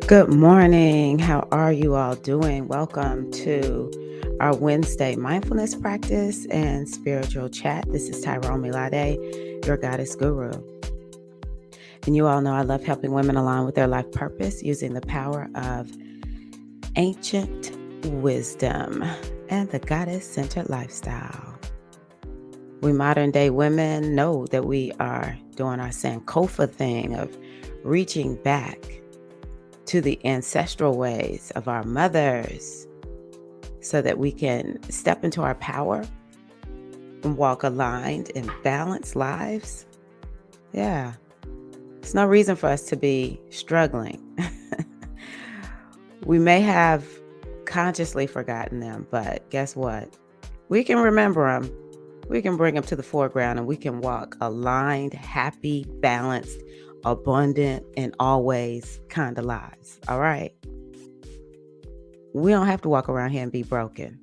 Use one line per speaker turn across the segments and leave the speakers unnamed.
Good morning. How are you all doing? Welcome to our Wednesday mindfulness practice and spiritual chat. This is Tyrone Milade, your goddess guru. And you all know I love helping women align with their life purpose using the power of ancient wisdom and the goddess centered lifestyle. We modern day women know that we are doing our Sankofa thing of reaching back to the ancestral ways of our mothers so that we can step into our power and walk aligned and balanced lives. Yeah, there's no reason for us to be struggling. We may have consciously forgotten them, but guess what? We can remember them. We can bring them to the foreground and we can walk aligned, happy, balanced, abundant, and always kind of lives. All right. We don't have to walk around here and be broken.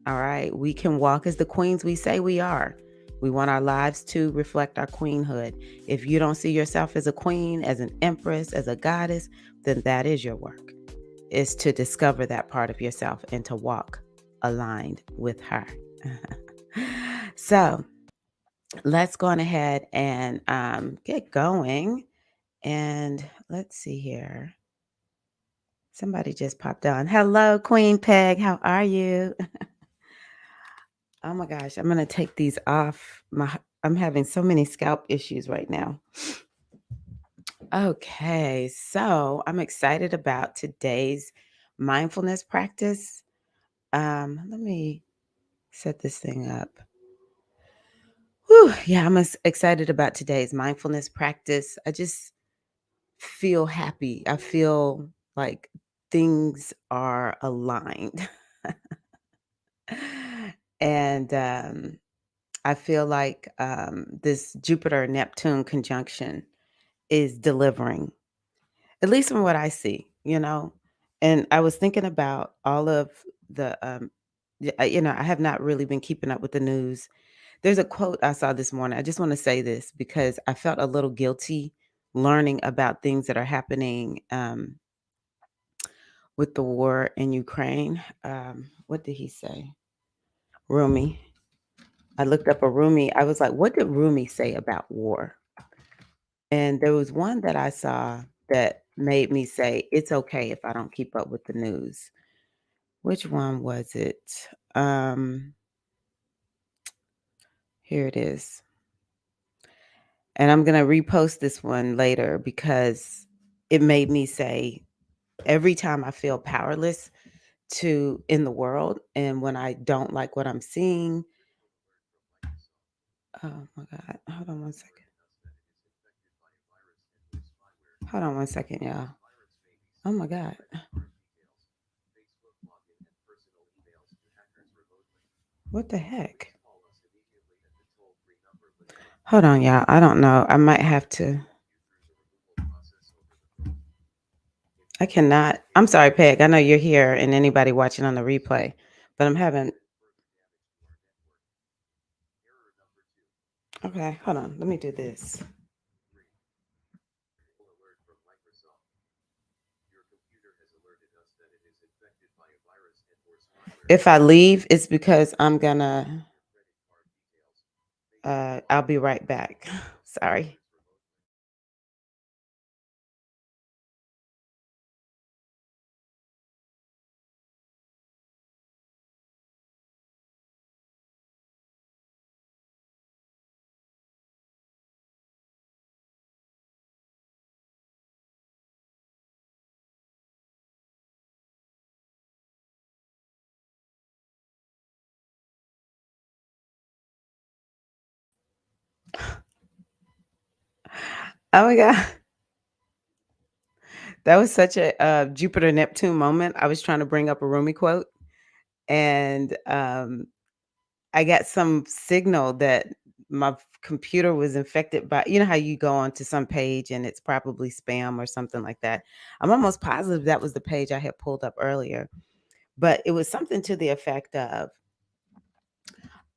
All right. We can walk as the queens we say we are. We want our lives to reflect our queenhood. If you don't see yourself as a queen, as an empress, as a goddess, then that is your work, is to discover that part of yourself and to walk aligned with her. So let's go on ahead and get going. And let's see here. Somebody just popped on. Hello, Queen Peg. How are you? Oh my gosh, I'm gonna take these off. I'm having so many scalp issues right now. Okay, so I'm excited about today's mindfulness practice. Let me set this thing up. Whew, yeah, excited about today's mindfulness practice. I just feel happy. I feel like things are aligned. And I feel like this Jupiter Neptune conjunction is delivering, at least from what I see. And I was thinking about all of the, I have not really been keeping up with the news. There's a quote I saw this morning. I just want to say this because I felt a little guilty learning about things that are happening with the war in Ukraine. What did he say? Rumi. I looked up a Rumi. I was like, what did Rumi say about war? And there was one that I saw that made me say, it's okay if I don't keep up with the news. Which one was it? Here it is. And I'm going to repost this one later because it made me say, every time I feel powerless to in the world and when I don't like what I'm seeing. Oh my God. Hold on one second. Hold on one second, y'all. Oh my God. What the heck? Hold on, y'all. I don't know. I might have to. I cannot. I'm sorry, Peg. I know you're here and anybody watching on the replay, but I'm having. Okay, hold on. Let me do this. If I leave, it's because I'm gonna. I'll be right back. Sorry. Oh my God. That was such a Jupiter Neptune moment. I was trying to bring up a Rumi quote, and I got some signal that my computer was infected by, how you go onto some page and it's probably spam or something like that. I'm almost positive that was the page I had pulled up earlier, but it was something to the effect of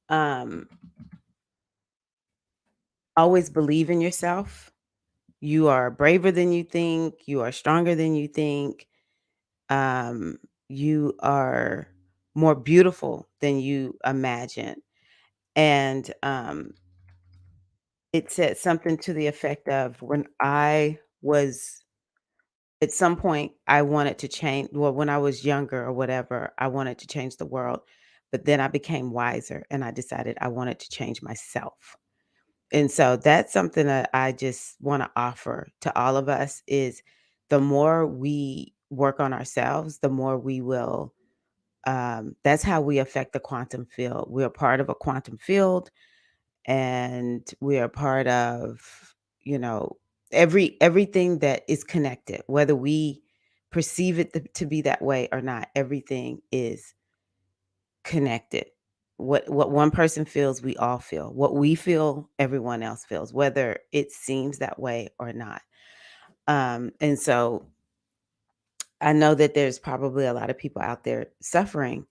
um, always believe in yourself You are braver than you think, you are stronger than you think, um, you are more beautiful than you imagine. And it said something to the effect of when I was at some point I wanted to change, well, when I was younger or whatever, I wanted to change the world. But then I became wiser and I decided I wanted to change myself. And so that's something that I just want to offer to all of us is the more we work on ourselves, the more we will that's how we affect the quantum field. We're part of a quantum field and we are part of, you know, everything that is connected, whether we perceive it to be that way or not, everything is connected. What one person feels, we all feel. What we feel, everyone else feels, whether it seems that way or not. And so I know that there's probably a lot of people out there suffering.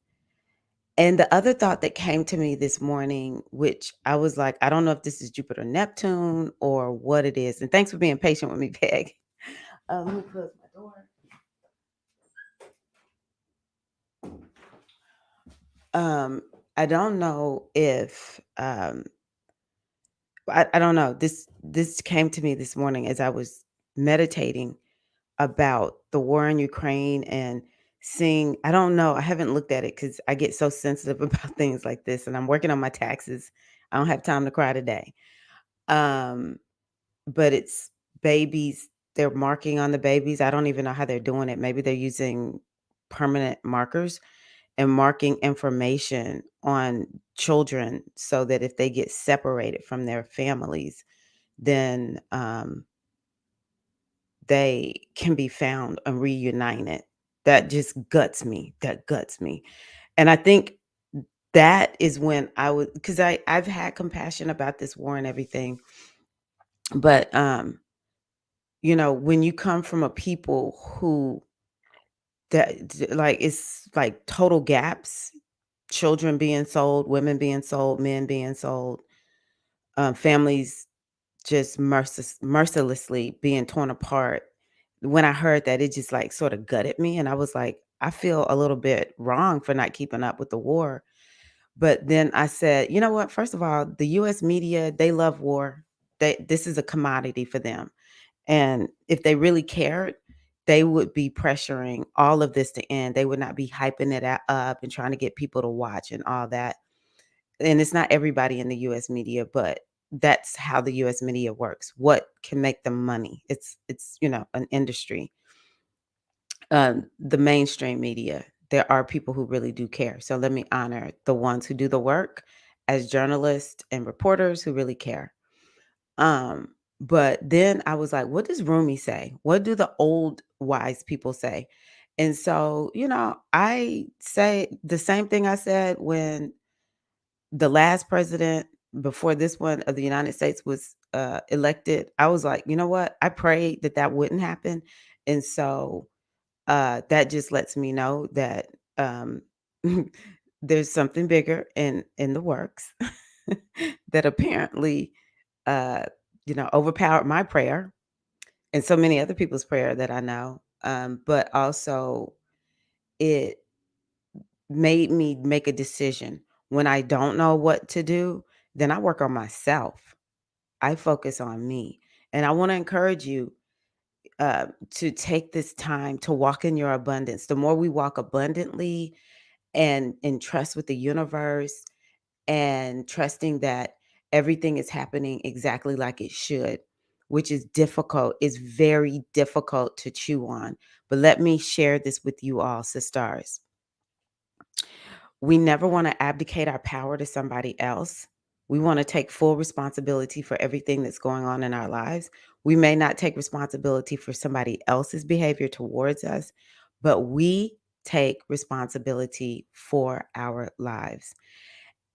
And the other thought that came to me this morning, which I was like, I don't know if this is Jupiter Neptune or what it is. And thanks for being patient with me, Peg. Let me close my door. Um, I don't know if I don't know. This came to me this morning as I was meditating about the war in Ukraine and seeing, I don't know, I haven't looked at it because I get so sensitive about things like this and I'm working on my taxes. I don't have time to cry today. Um, but it's babies, they're marking on the babies. I don't even know how they're doing it. Maybe they're using permanent markers and marking information on children so that if they get separated from their families, then they can be found and reunited. That just guts me. That guts me. And I think that is when I would, because I've had compassion about this war and everything, but you know, when you come from a people who like it's like total gaps, children being sold, women being sold, men being sold, families just mercilessly being torn apart. When I heard that, it just like sort of gutted me. And I was like, I feel a little bit wrong for not keeping up with the war. But then I said, you know what? First of all, the US media, they love war. This is a commodity for them. And if they really cared, they would be pressuring all of this to end. They would not be hyping it up and trying to get people to watch and all that. And it's not everybody in the US media, but that's how the US media works. What can make them money? It's you know, an industry. The mainstream media, there are people who really do care. So let me honor the ones who do the work as journalists and reporters who really care. But then I was like, what does Rumi say? What do the old wise people say? And so, you know, I say the same thing I said when the last president before this one of the United States was elected. I was like, you know what? I prayed that that wouldn't happen. And so that just lets me know that um, there's something bigger in the works that apparently, uh, you know, overpowered my prayer and so many other people's prayer that I know. But also, it made me make a decision. When I don't know what to do, then I work on myself. I focus on me. And I want to encourage you to take this time to walk in your abundance. The more we walk abundantly and in trust with the universe and trusting that everything is happening exactly like it should, which is difficult, is very difficult to chew on. But let me share this with you all, sisters. We never want to abdicate our power to somebody else. We want to take full responsibility for everything that's going on in our lives. We may not take responsibility for somebody else's behavior towards us, but we take responsibility for our lives.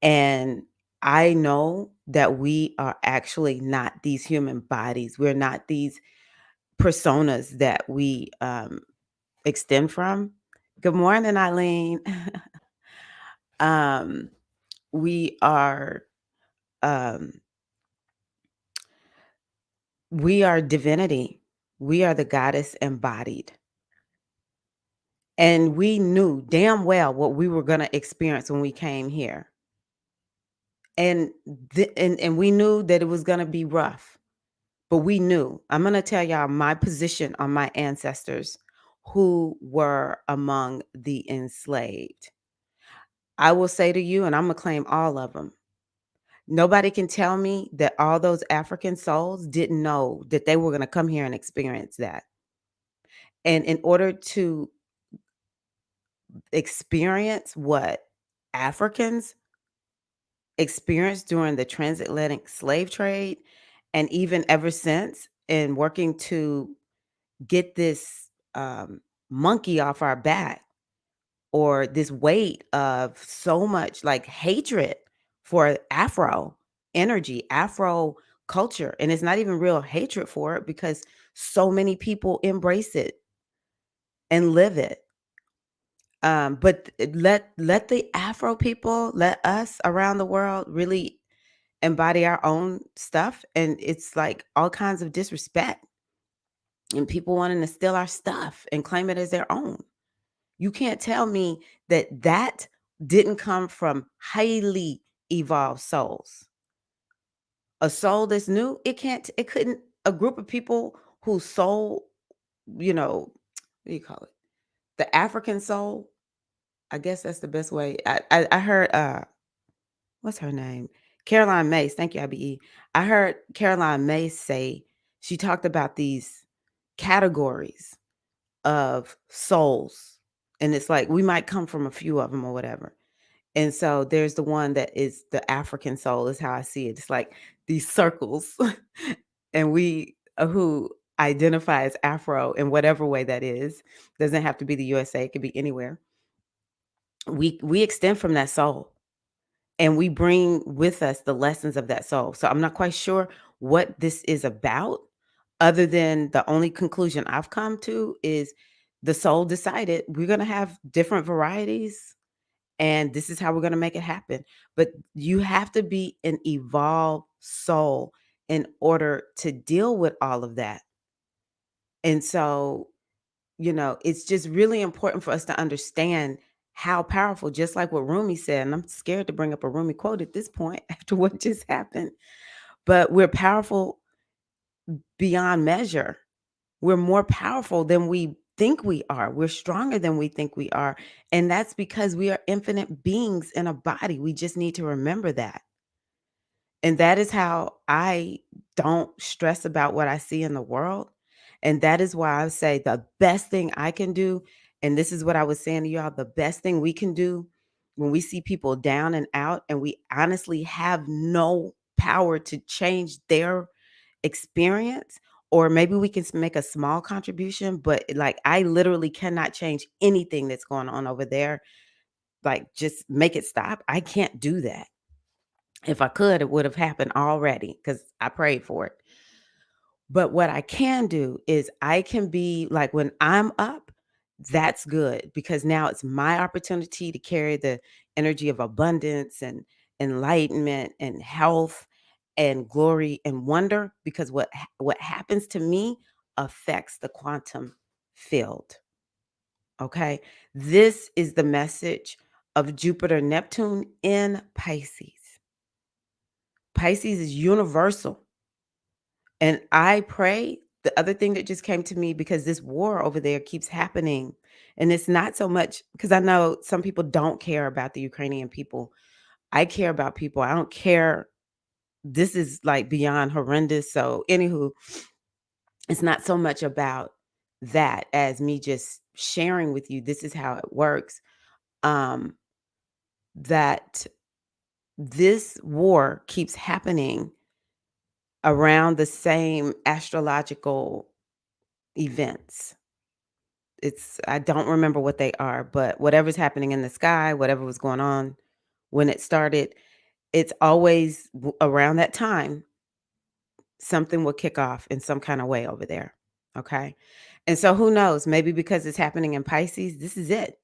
And I know that we are actually not these human bodies. We're not these personas that we extend from. Good morning, Eileen. um, we are um We are divinity. We are the goddess embodied. And we knew damn well what we were going to experience when we came here. And, and we knew that it was going to be rough, but we knew. I'm going to tell y'all my position on my ancestors who were among the enslaved. I will say to you, and I'm going to claim all of them. Nobody can tell me that all those African souls didn't know that they were going to come here and experience that. And in order to experience what Africans experienced during the transatlantic slave trade, and even ever since, in working to get this monkey off our back, or this weight of so much like hatred for Afro energy, Afro culture. And it's not even real hatred for it because so many people embrace it and live it. But let the Afro people, let us around the world really embody our own stuff. And it's like all kinds of disrespect and people wanting to steal our stuff and claim it as their own. You can't tell me that that didn't come from highly evolved souls. A soul that's new, it couldn't, a group of people whose soul, what do you call it? The African soul, I guess that's the best way. I heard what's her name? Caroline Mace. Thank you, IBE. I heard Caroline Mace say she talked about these categories of souls. And it's like we might come from a few of them or whatever. And so there's the one that is the African soul, is how I see it. It's like these circles. And we who identify as Afro in whatever way that is, doesn't have to be the USA, it could be anywhere. We extend from that soul. And we bring with us the lessons of that soul. So I'm not quite sure what this is about, other than the only conclusion I've come to is the soul decided we're going to have different varieties and this is how we're going to make it happen. But you have to be an evolved soul in order to deal with all of that. And so, it's just really important for us to understand how powerful, just like what Rumi said, and I'm scared to bring up a Rumi quote at this point after what just happened, but we're powerful beyond measure. We're more powerful than we think we are. We're stronger than we think we are. And that's because we are infinite beings in a body. We just need to remember that. And that is how I don't stress about what I see in the world. And that is why I say the best thing I can do, and this is what I was saying to y'all, the best thing we can do when we see people down and out and we honestly have no power to change their experience, or maybe we can make a small contribution, but like I literally cannot change anything that's going on over there. Like just make it stop. I can't do that. If I could, it would have happened already because I prayed for it. But what I can do is I can be like when I'm up, that's good because now it's my opportunity to carry the energy of abundance and enlightenment and health and glory and wonder, because what happens to me affects the quantum field. Okay? This is the message of Jupiter Neptune in Pisces. Pisces is universal. And I pray, the other thing that just came to me, because this war over there keeps happening, and it's not so much because I know some people don't care about the Ukrainian people. I care about people. I don't care. This is like beyond horrendous. So, anywho, it's not so much about that as me just sharing with you. This is how it works. Um, that this war keeps happening around the same astrological events. I don't remember what they are, but whatever's happening in the sky, whatever was going on when it started, it's always around that time, something will kick off in some kind of way over there. Okay. And so who knows? Maybe because it's happening in Pisces, this is it.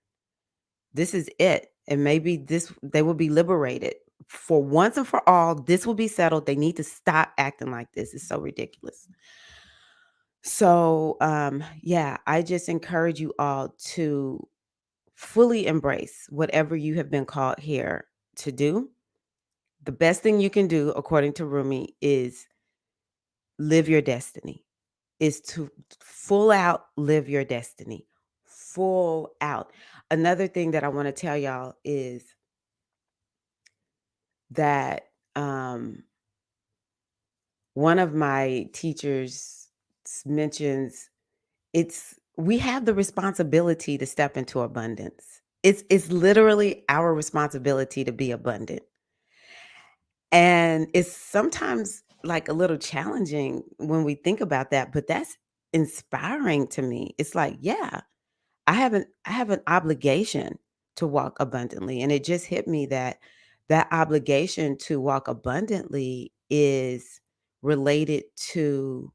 This is it. And maybe they will be liberated for once and for all, this will be settled. They need to stop acting like this. It's so ridiculous. So, yeah, I just encourage you all to fully embrace whatever you have been called here to do. The best thing you can do, according to Rumi, is live your destiny, is to full out live your destiny. Full out. Another thing that I want to tell y'all is that one of my teachers mentions it's we have the responsibility to step into abundance. It's literally our responsibility to be abundant. And it's sometimes like a little challenging when we think about that, but that's inspiring to me. It's like, yeah, I have an obligation to walk abundantly. And it just hit me that that obligation to walk abundantly is related to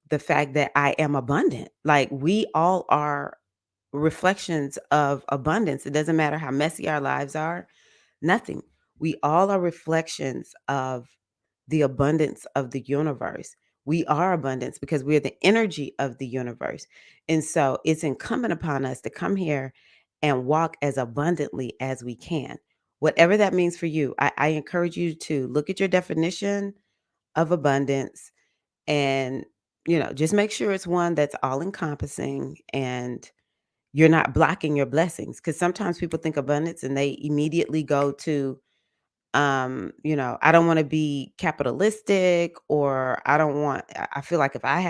the fact that I am abundant. Like we all are reflections of abundance. It doesn't matter how messy our lives are, nothing. We all are reflections of the abundance of the universe. We are abundance because we're the energy of the universe. And so it's incumbent upon us to come here and walk as abundantly as we can. Whatever that means for you, I encourage you to look at your definition of abundance and, just make sure it's one that's all encompassing and you're not blocking your blessings. Because sometimes people think abundance and they immediately go to, I don't want to be capitalistic or I don't want, I feel like if I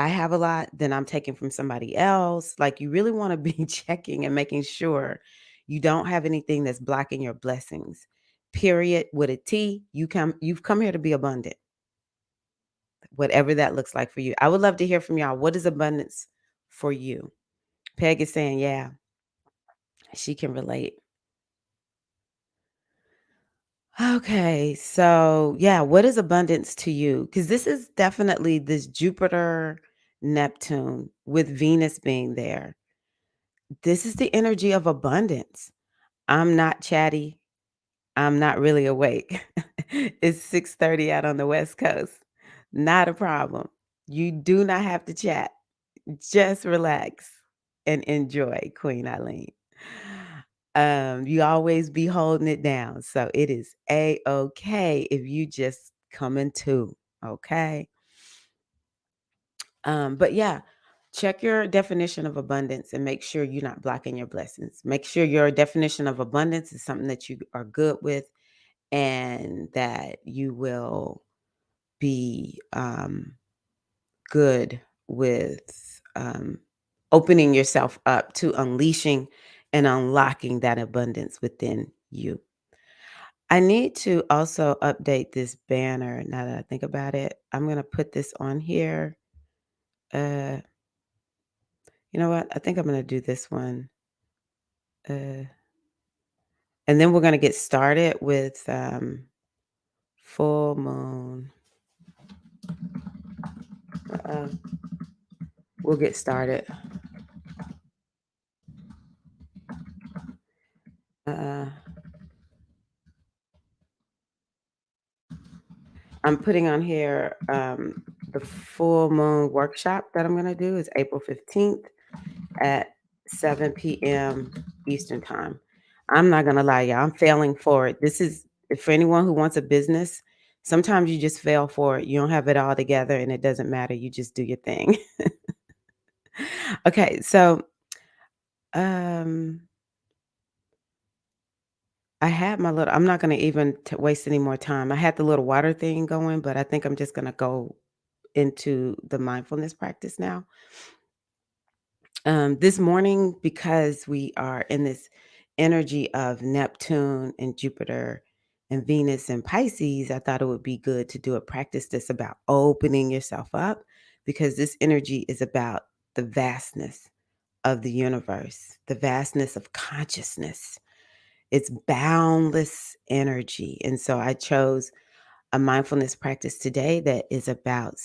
have a lot, then I'm taking from somebody else. Like you really want to be checking and making sure you don't have anything that's blocking your blessings. Period. With a T, you've come here to be abundant, whatever that looks like for you. I would love to hear from y'all. What is abundance for you? Peg is saying, yeah, she can relate. Okay, so yeah, what is abundance to you? Because this is definitely this Jupiter, Neptune with Venus being there. This is the energy of abundance. I'm not chatty. I'm not really awake. It's 6:30 out on the West Coast. Not a problem. You do not have to chat. Just relax and enjoy, Queen Eileen. You always be holding it down. So it is a-okay if you just coming to, okay? But yeah, check your definition of abundance and make sure you're not blocking your blessings. Make sure your definition of abundance is something that you are good with and that you will be good with opening yourself up to unleashing and unlocking that abundance within you. I need to also update this banner now that I think about it. I'm going to put this on here. Uh, you know what? I think I'm going to do this one. Uh, and then we're going to get started with full moon. Uh, we'll get started. Uh, I'm putting on here the full moon workshop that I'm going to do is April 15th at 7 p.m. Eastern time. I'm not going to lie, y'all. I'm failing for it. This is for anyone who wants a business. Sometimes you just fail for it. You don't have it all together and it doesn't matter. You just do your thing. Okay, so um I had my little I'm not going to even waste any more time. I had the little water thing going, but I think I'm just going to go into the mindfulness practice now. This morning, because we are in this energy of Neptune and Jupiter and Venus and Pisces, I thought it would be good to do a practice that's about opening yourself up because this energy is about the vastness of the universe, the vastness of consciousness. It's boundless energy. And so I chose a mindfulness practice today that is about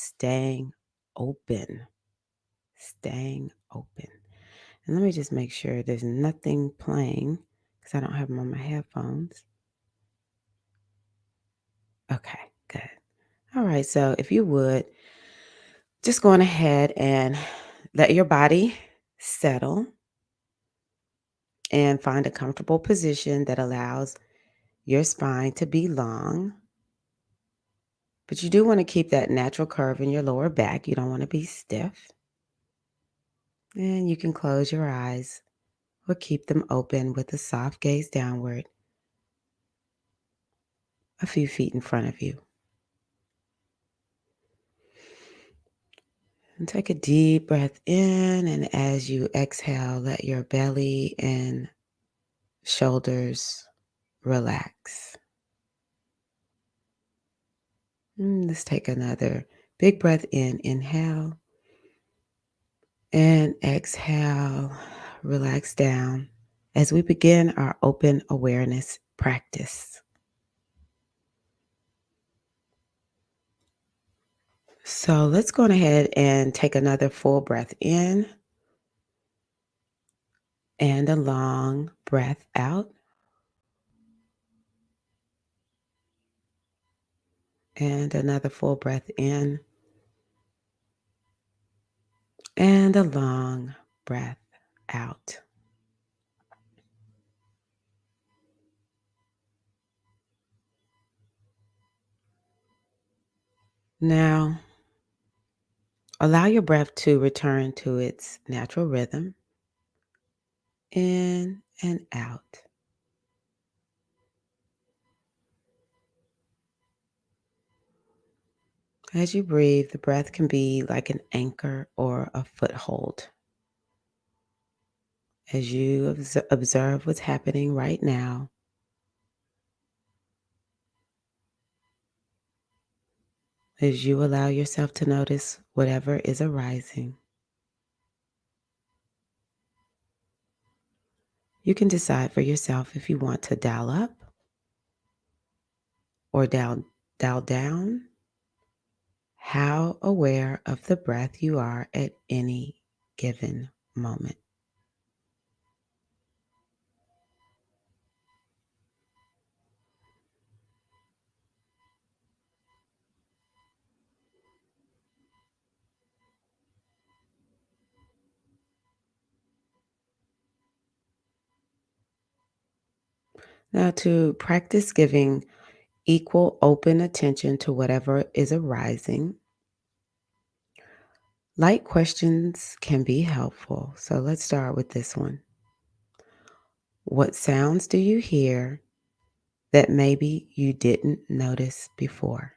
open, staying open. And let me just make sure there's nothing playing because I don't have them on my headphones. right, so if you would, just go on ahead and let your body settle and find a comfortable position that allows your spine to be long. But you do want to keep that natural curve in your lower back. You don't want to be stiff. And you can close your eyes or keep them open with a soft gaze downward a few feet in front of you. And take a deep breath in, and as you exhale, let your belly and shoulders relax. Let's take another big breath in. Inhale and exhale. Relax down as we begin our open awareness practice. So let's go on ahead and take another full breath in and a long breath out. And another full breath in and a long breath out. Now, allow your breath to return to its natural rhythm, in and out. As you breathe, the breath can be like an anchor or a foothold. As you observe what's happening right now, as you allow yourself to notice whatever is arising, you can decide for yourself if you want to dial up or dial down how aware of the breath you are at any given moment. Now, to practice giving equal open attention to whatever is arising, light questions can be helpful. So let's start with this one. What sounds do you hear that maybe you didn't notice before?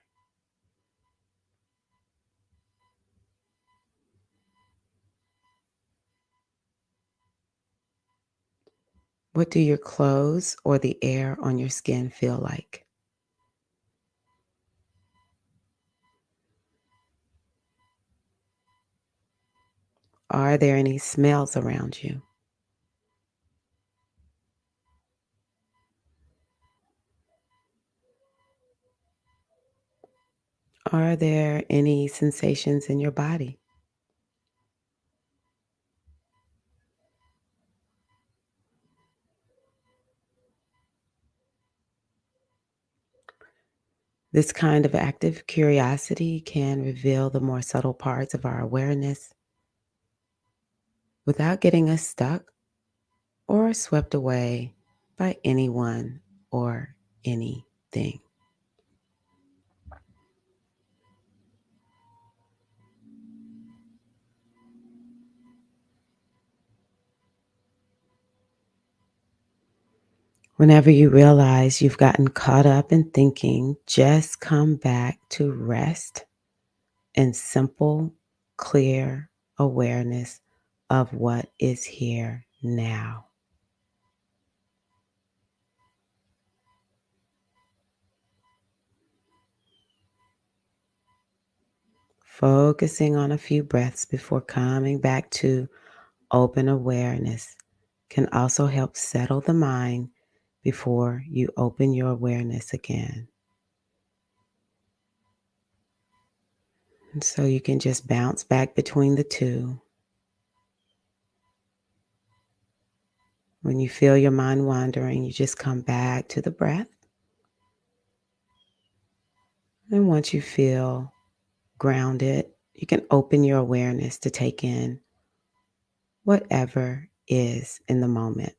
What do your clothes or the air on your skin feel like? Are there any smells around you? Are there any sensations in your body? This kind of active curiosity can reveal the more subtle parts of our awareness without getting us stuck or swept away by anyone or anything. Whenever you realize you've gotten caught up in thinking, just come back to rest and simple, clear awareness of what is here now. Focusing on a few breaths before coming back to open awareness can also help settle the mind before you open your awareness again. And so you can just bounce back between the two. When you feel your mind wandering, you just come back to the breath And once you feel grounded, you can open your awareness to take in whatever is in the moment.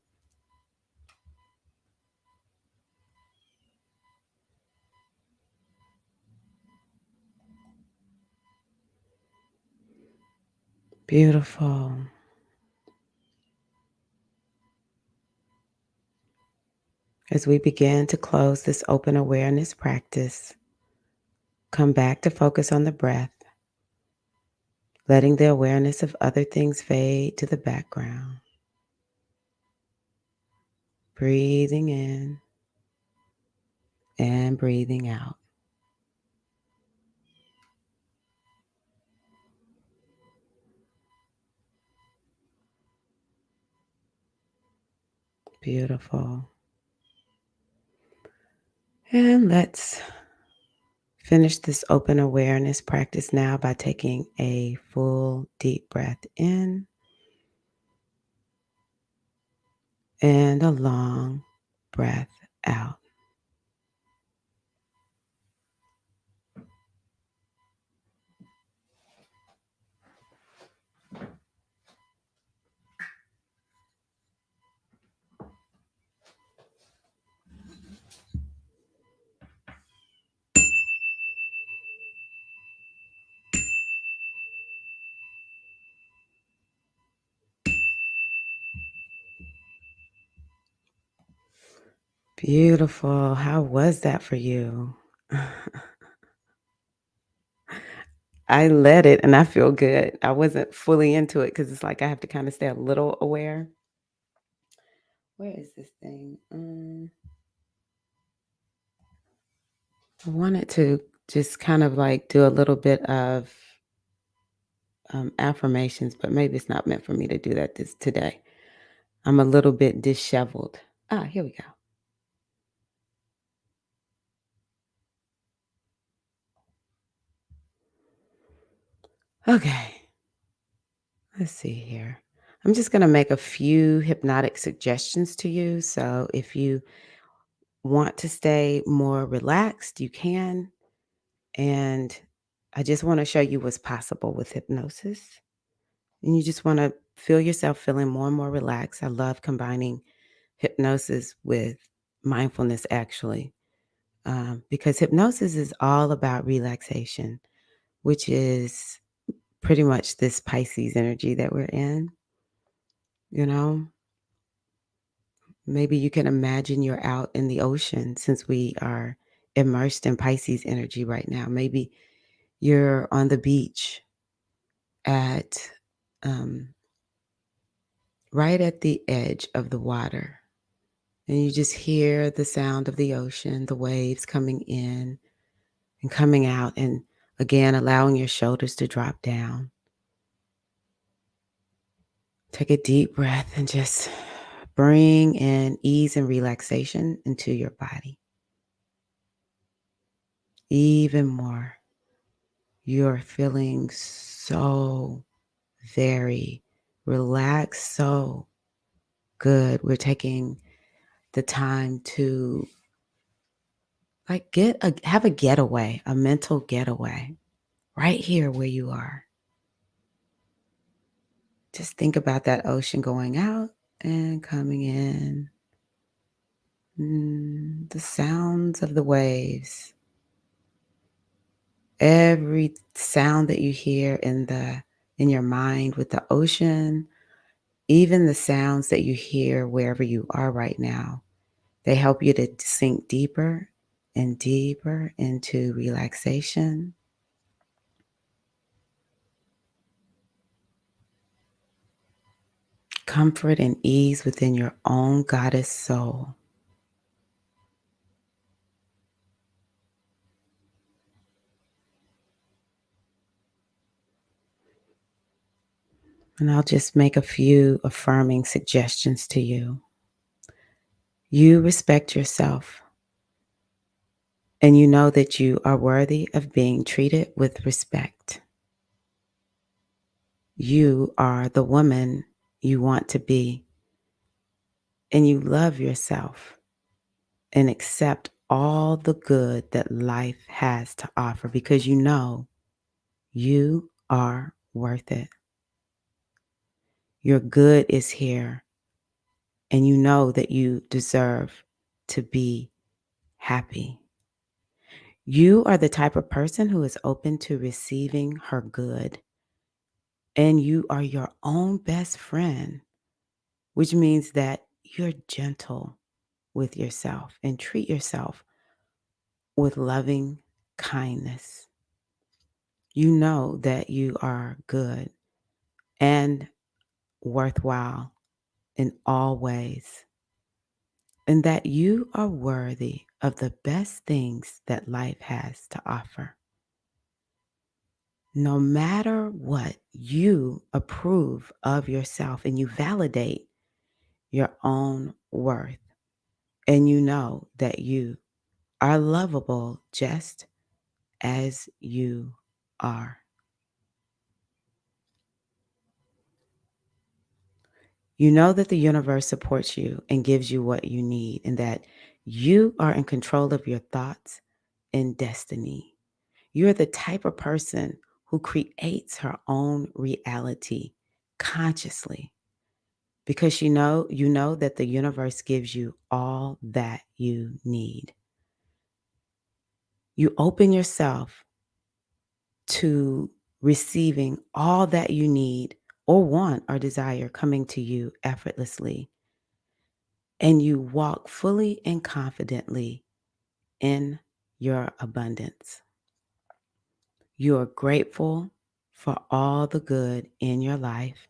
Beautiful. As we begin to close this open awareness practice, come back to focus on the breath, letting the awareness of other things fade to the background. Breathing in and breathing out. Beautiful. And let's finish this open awareness practice now by taking a full deep breath in and a long breath out. Beautiful. How was that for you? I let it and I feel good. I wasn't fully into it because it's like I have to kind of stay a little aware. Where is this thing? I wanted to just kind of like do a little bit of affirmations, but maybe it's not meant for me to do that this today. I'm a little bit disheveled. Ah, here we go. Okay, let's see here. I'm just going to make a few hypnotic suggestions to you. So if you want to stay more relaxed, you can. And I just want to show you what's possible with hypnosis. And you just want to feel yourself feeling more and more relaxed. I love combining hypnosis with mindfulness, actually, because hypnosis is all about relaxation, which is pretty much this Pisces energy that we're in. You know, maybe you can imagine you're out in the ocean since we are immersed in Pisces energy right now. Maybe you're on the beach at um, right at the edge of the water, and you just hear the sound of the ocean, the waves coming in and coming out, and again, allowing your shoulders to drop down. Take a deep breath and just bring in ease and relaxation into your body. Even more. You're feeling so very relaxed, so good. We're taking the time to like have a getaway, a mental getaway right here where you are. Just think about that ocean going out and coming in. The sounds of the waves. Every sound that you hear in your mind with the ocean, even the sounds that you hear wherever you are right now, they help you to sink deeper and deeper into relaxation, comfort, and ease within your own goddess soul. And I'll just make a few affirming suggestions to you. You respect yourself, and you know that you are worthy of being treated with respect. You are the woman you want to be, and you love yourself and accept all the good that life has to offer because you know you are worth it. Your good is here, and you know that you deserve to be happy. You are the type of person who is open to receiving her good, and you are your own best friend, which means that you're gentle with yourself and treat yourself with loving kindness. You know that you are good and worthwhile in all ways, and that you are worthy of the best things that life has to offer. No matter what, you approve of yourself and you validate your own worth, and you know that you are lovable just as you are. You know that the universe supports you and gives you what you need, and that you are in control of your thoughts and destiny. You're the type of person who creates her own reality consciously because you know that the universe gives you all that you need. You open yourself to receiving all that you need or want or desire coming to you effortlessly. And you walk fully and confidently in your abundance. You are grateful for all the good in your life,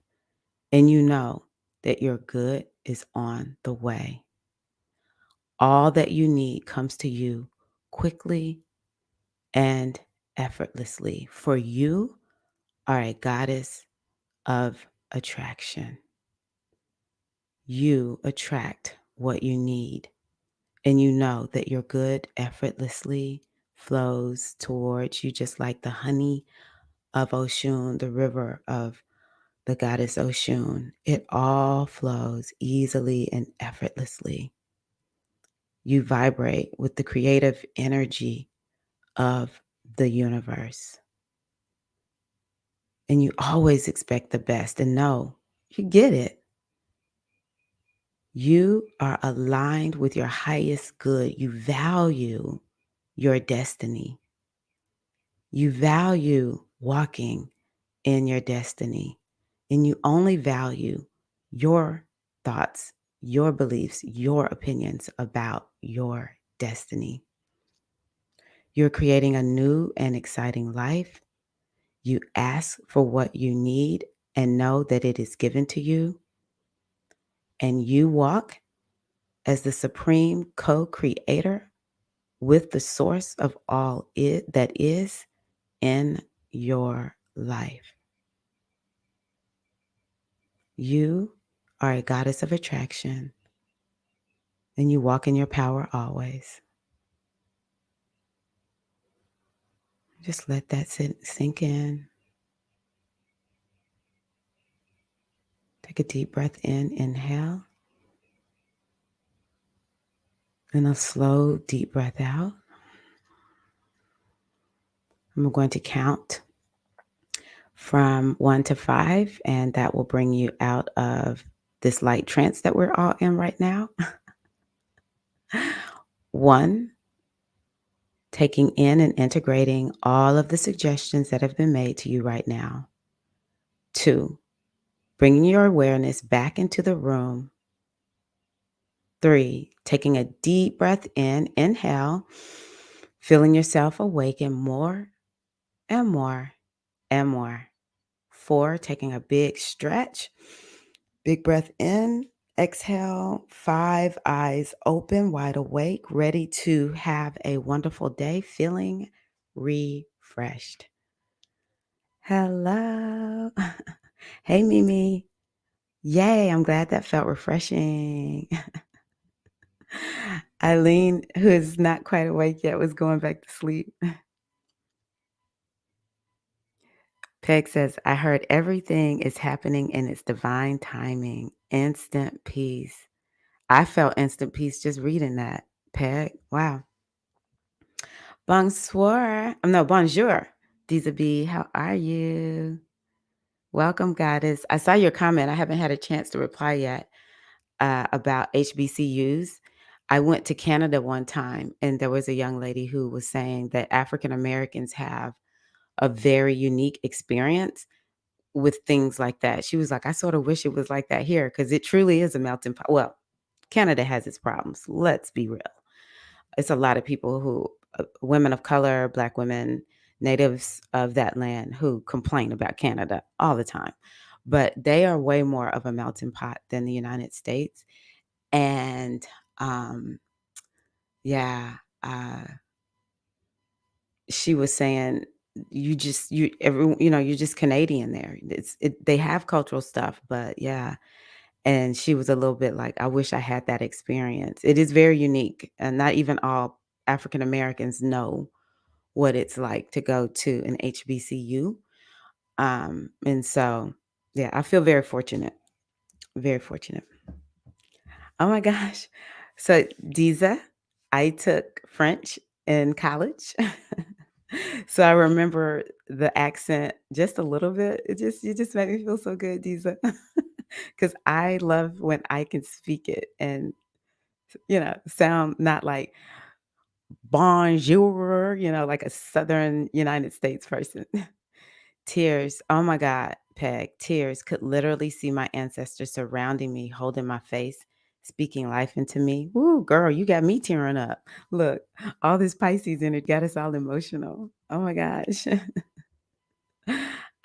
and you know that your good is on the way. All that you need comes to you quickly and effortlessly, for you are a goddess of attraction. You attract what you need, and you know that your good effortlessly flows towards you, just like the honey of Oshun, the river of the goddess Oshun. It all flows easily and effortlessly. You vibrate with the creative energy of the universe, and you always expect the best and know you get it. You are aligned with your highest good. You value your destiny. You value walking in your destiny, and you only value your thoughts, your beliefs, your opinions about your destiny. You're creating a new and exciting life. You ask for what you need and know that it is given to you, and you walk as the supreme co-creator with the source of all it that is in your life. You are a goddess of attraction, and you walk in your power always. Just let that sink in. Take a deep breath in, inhale, and a slow, deep breath out. I'm going to count from 1 to 5, and that will bring you out of this light trance that we're all in right now. 1, taking in and integrating all of the suggestions that have been made to you right now. 2, bringing your awareness back into the room. 3, taking a deep breath in, inhale, feeling yourself awaken more and more and more. 4, taking a big stretch, big breath in, exhale. 5, eyes open, wide awake, ready to have a wonderful day, feeling refreshed. Hello. Hey, Mimi. Yay, I'm glad that felt refreshing. Eileen, who is not quite awake yet, was going back to sleep. Peg says, I heard everything is happening in its divine timing. Instant peace. I felt instant peace just reading that. Peg, wow. Bonsoir. No, bonjour. Disa B, how are you? Welcome, goddess. I saw your comment. I haven't had a chance to reply yet about HBCUs. I went to Canada one time, and there was a young lady who was saying that African Americans have a very unique experience with things like that. She was like, I sort of wish it was like that here because it truly is a melting pot. Well, Canada has its problems. Let's be real. It's a lot of people who, women of color, Black women, natives of that land who complain about Canada all the time. But they are way more of a melting pot than the United States. And um, yeah, uh, she was saying you're just Canadian there. They have cultural stuff, but yeah. And she was a little bit like, I wish I had that experience. It is very unique, and not even all African Americans know what it's like to go to an HBCU. And so, yeah, I feel very fortunate, very fortunate. Oh my gosh. So, Diza, I took French in college. So I remember the accent just a little bit. You just made me feel so good, Diza. Because I love when I can speak it and sound not like bonjour, like a Southern United States person. Tears. Oh my God, Peg. Tears could literally see my ancestors surrounding me, holding my face, speaking life into me. Woo, girl, you got me tearing up. Look, all this Pisces energy got us all emotional. Oh my gosh.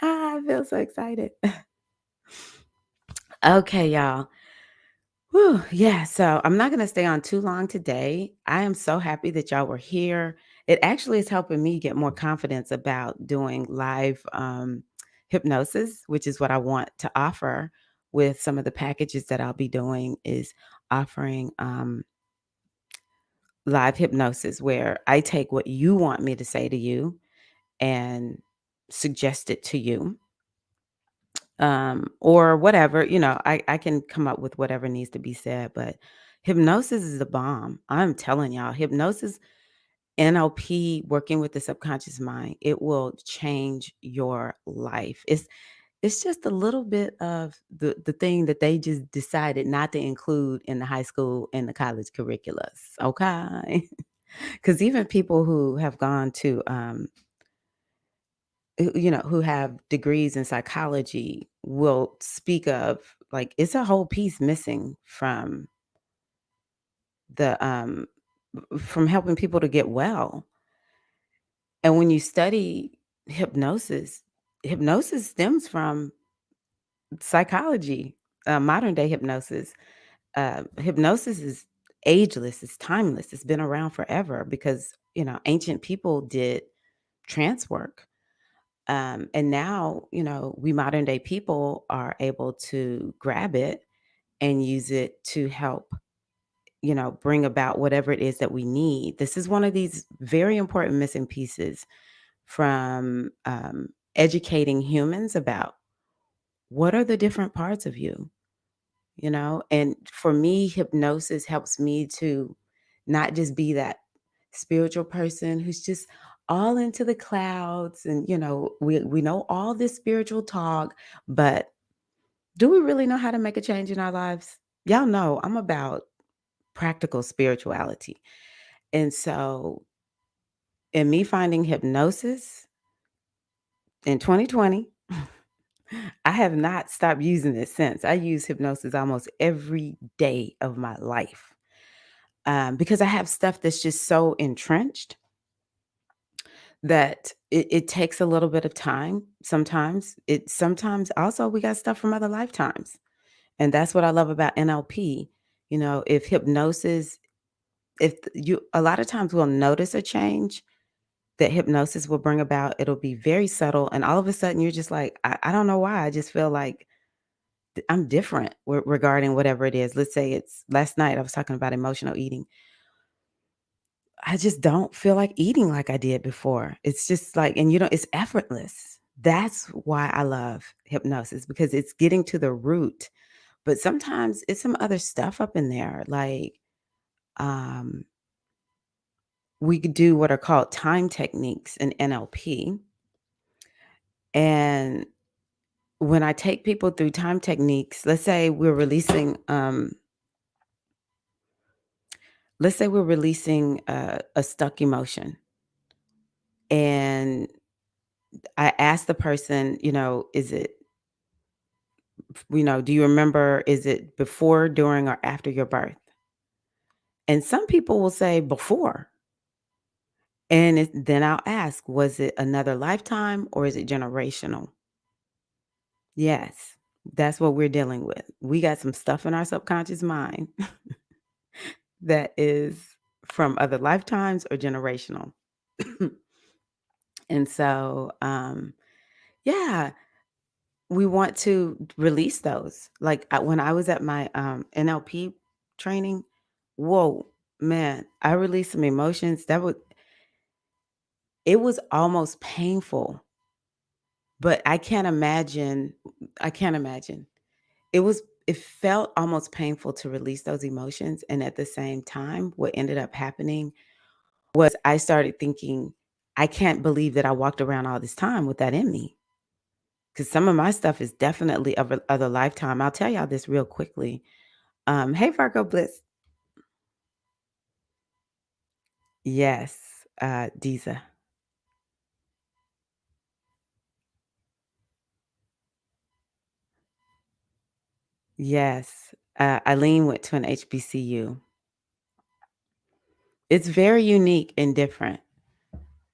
I feel so excited. Okay, y'all. Whew, yeah, so I'm not going to stay on too long today. I am so happy that y'all were here. It actually is helping me get more confidence about doing live hypnosis, which is what I want to offer with some of the packages that I'll be doing is offering live hypnosis where I take what you want me to say to you and suggest it to you, or whatever, I can come up with whatever needs to be said, but hypnosis is a bomb. I'm telling y'all, hypnosis, NLP, working with the subconscious mind, it will change your life. It's just a little bit of the thing that they just decided not to include in the high school and the college curriculums, okay? Because even people who have gone to who have degrees in psychology will speak of, like, it's a whole piece missing the from helping people to get well. And when you study hypnosis, hypnosis stems from psychology, modern day hypnosis. Hypnosis is ageless, it's timeless, it's been around forever because ancient people did trance work. And now, we modern day people are able to grab it and use it to help, bring about whatever it is that we need. This is one of these very important missing pieces from educating humans about what are the different parts of you, And for me, hypnosis helps me to not just be that spiritual person who's just all into the clouds and we know all this spiritual talk, but do we really know how to make a change in our lives? Y'all know I'm about practical spirituality. And so in me finding hypnosis in 2020, I have not stopped using it since. I use hypnosis almost every day of my life, because I have stuff that's just so entrenched that it takes a little bit of time. Sometimes also we got stuff from other lifetimes. And that's what I love about NLP. If hypnosis, if you a lot of times we'll notice a change that hypnosis will bring about. It'll be very subtle. And all of a sudden you're just like, I don't know why. I just feel like I'm different regarding whatever it is. Let's say it's last night, I was talking about emotional eating. I just don't feel like eating like I did before. It's just like, and it's effortless. That's why I love hypnosis because it's getting to the root. But sometimes it's some other stuff up in there, like um, we could do what are called time techniques in NLP. And when I take people through time techniques, let's say we're releasing a stuck emotion. And I ask the person, do you remember, is it before, during, or after your birth? And some people will say before. And then I'll ask, was it another lifetime or is it generational? Yes, that's what we're dealing with. We got some stuff in our subconscious mind that is from other lifetimes or generational. And so, yeah, we want to release those. Like when I was at my NLP training, whoa, man, I released some emotions it was almost painful, but I can't imagine. It felt almost painful to release those emotions. And at the same time, what ended up happening was I started thinking, I can't believe that I walked around all this time with that in me. Because some of my stuff is definitely of a other lifetime. I'll tell y'all this real quickly. Hey, Virgo Bliss. Yes, Diza. Yes. Eileen went to an HBCU. It's very unique and different.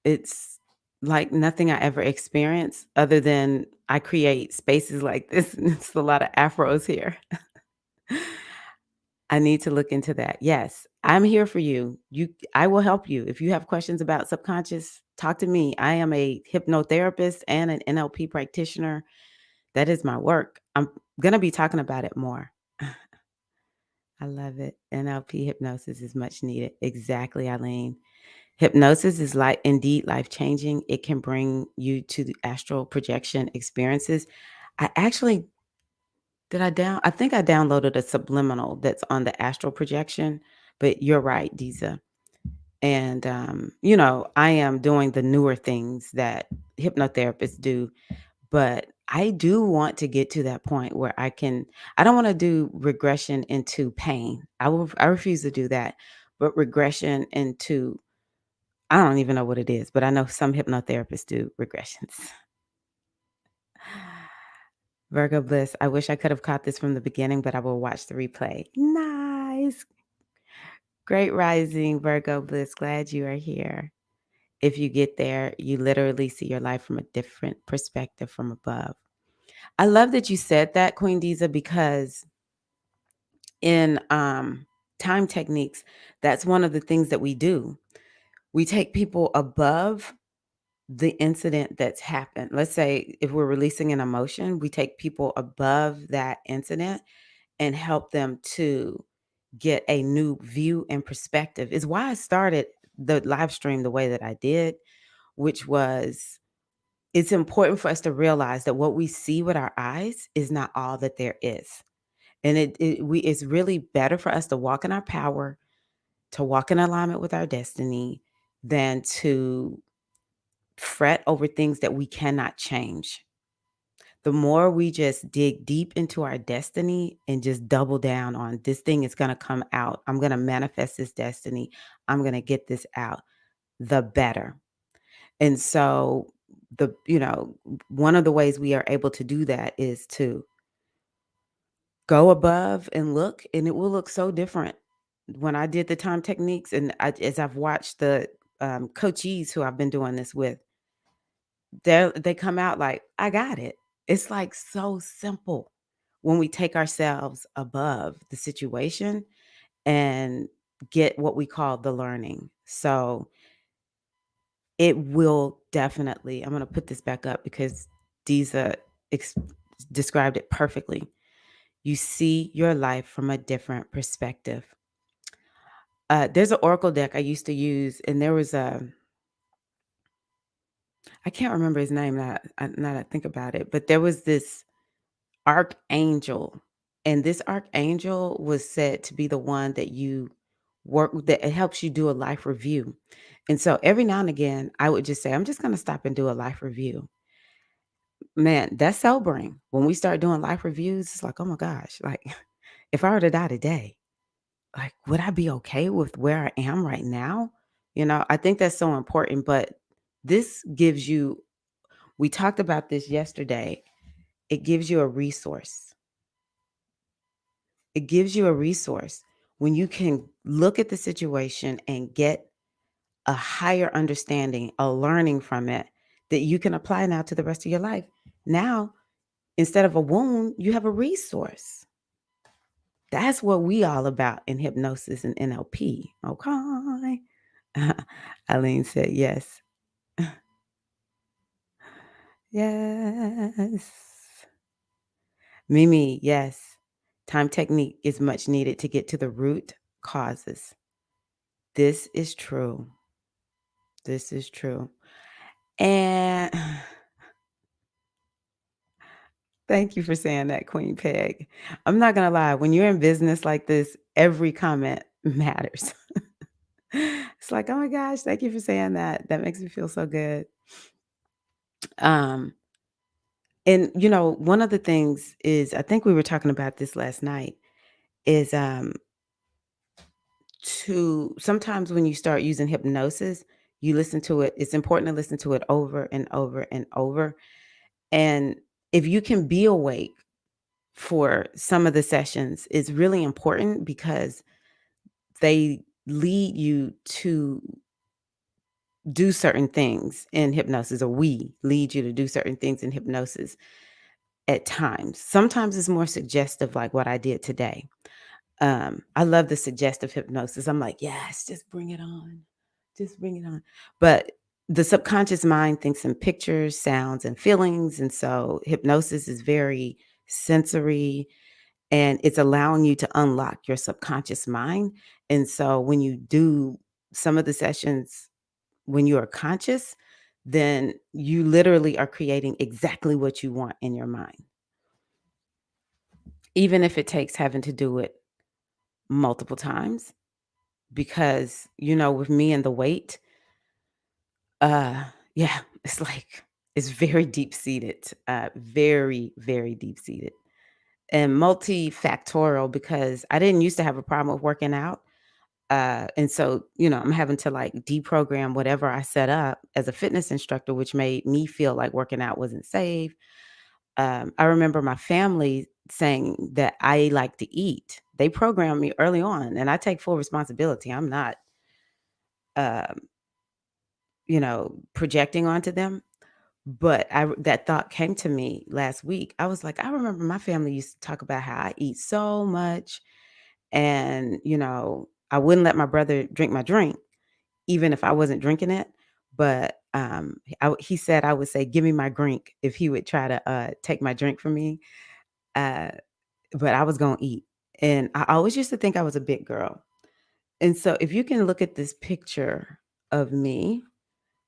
It's like nothing I ever experienced other than I create spaces like this, and it's a lot of afros here. I need to look into that. Yes, I'm here for you. I will help you. If you have questions about subconscious, talk to me. I am a hypnotherapist and an NLP practitioner. That is my work. I'm going to be talking about it more. I love it. NLP hypnosis is much needed. Exactly, Eileen. Hypnosis is indeed life changing. It can bring you to the astral projection experiences. I actually I think I downloaded a subliminal that's on the astral projection, but you're right, Diza. And I am doing the newer things that hypnotherapists do, but I do want to get to that point where I don't want to do regression into pain. I refuse to do that. But regression into I don't even know what it is, but I know some hypnotherapists do regressions. Virgo Bliss, I wish I could have caught this from the beginning, but I will watch the replay. Nice. Great rising, Virgo Bliss. Glad you are here. If you get there, you literally see your life from a different perspective from above. I love that you said that, Queen Diza, because in time techniques, that's one of the things that we do. We take people above the incident that's happened. Let's say if we're releasing an emotion, we take people above that incident and help them to get a new view and perspective. Is why I started the live stream the way that I did, which was it's important for us to realize that what we see with our eyes is not all that there is. And it's really better for us to walk in our power, to walk in alignment with our destiny, than to fret over things that we cannot change. The more we just dig deep into our destiny and just double down on this thing is going to come out. I'm going to manifest this destiny. I'm going to get this out, the better. And so one of the ways we are able to do that is to go above and look, and it will look so different. When I did the time techniques as I've watched the coachees who I've been doing this with, they come out like, I got it. It's like so simple when we take ourselves above the situation and get what we call the learning. So it will definitely, I'm going to put this back up because Diza ex- described it perfectly. You see your life from a different perspective. There's an oracle deck I used to use, and there was I can't remember his name now that I think about it, but there was this archangel, and this archangel was said to be the one that you work that it helps you do a life review. And so every now and again, I would just say, I'm just going to stop and do a life review. Man, that's sobering. When we start doing life reviews, it's like, oh my gosh, like if I were to die today, like, would I be okay with where I am right now? I think that's so important. But this gives you, we talked about this yesterday, it gives you a resource. It gives you a resource when you can look at the situation and get a higher understanding, a learning from it that you can apply now to the rest of your life. Now, instead of a wound, you have a resource. That's what we all about in hypnosis and NLP. Okay. Eileen said yes. Yes. Mimi, yes. Time technique is much needed to get to the root causes. This is true. This is true. And thank you for saying that, Queen Peg. I'm not gonna lie, when you're in business like this, every comment matters. It's like, oh my gosh, thank you for saying that. That makes me feel so good. Um, and one of the things is, I think we were talking about this last night, is to sometimes when you start using hypnosis, you listen to it. It's important to listen to it over and over and over. And if you can be awake for some of the sessions, it's really important because they lead you to do certain things in hypnosis, or we lead you to do certain things in hypnosis at times. Sometimes it's more suggestive, like what I did today. I love the suggestive hypnosis. I'm like, yes, just bring it on. Just bring it on. But the subconscious mind thinks in pictures, sounds, and feelings. And so hypnosis is very sensory, and it's allowing you to unlock your subconscious mind. And so when you do some of the sessions when you are conscious, then you literally are creating exactly what you want in your mind, even if it takes having to do it multiple times. Because, with me and the weight, yeah, it's like it's very deep seated, very, very deep seated and multifactorial because I didn't used to have a problem with working out. And so, I'm having to like deprogram whatever I set up as a fitness instructor, which made me feel like working out wasn't safe. I remember my family saying that I like to eat. They programmed me early on, and I take full responsibility. I'm not, um, projecting onto them. But that thought came to me last week. I was like, I remember my family used to talk about how I eat so much, and I wouldn't let my brother drink my drink even if I wasn't drinking it. But he said I would say, "Give me my drink" if he would try to take my drink from me. Uh, but I was gonna eat, and I always used to think I was a big girl. And so, if you can look at this picture of me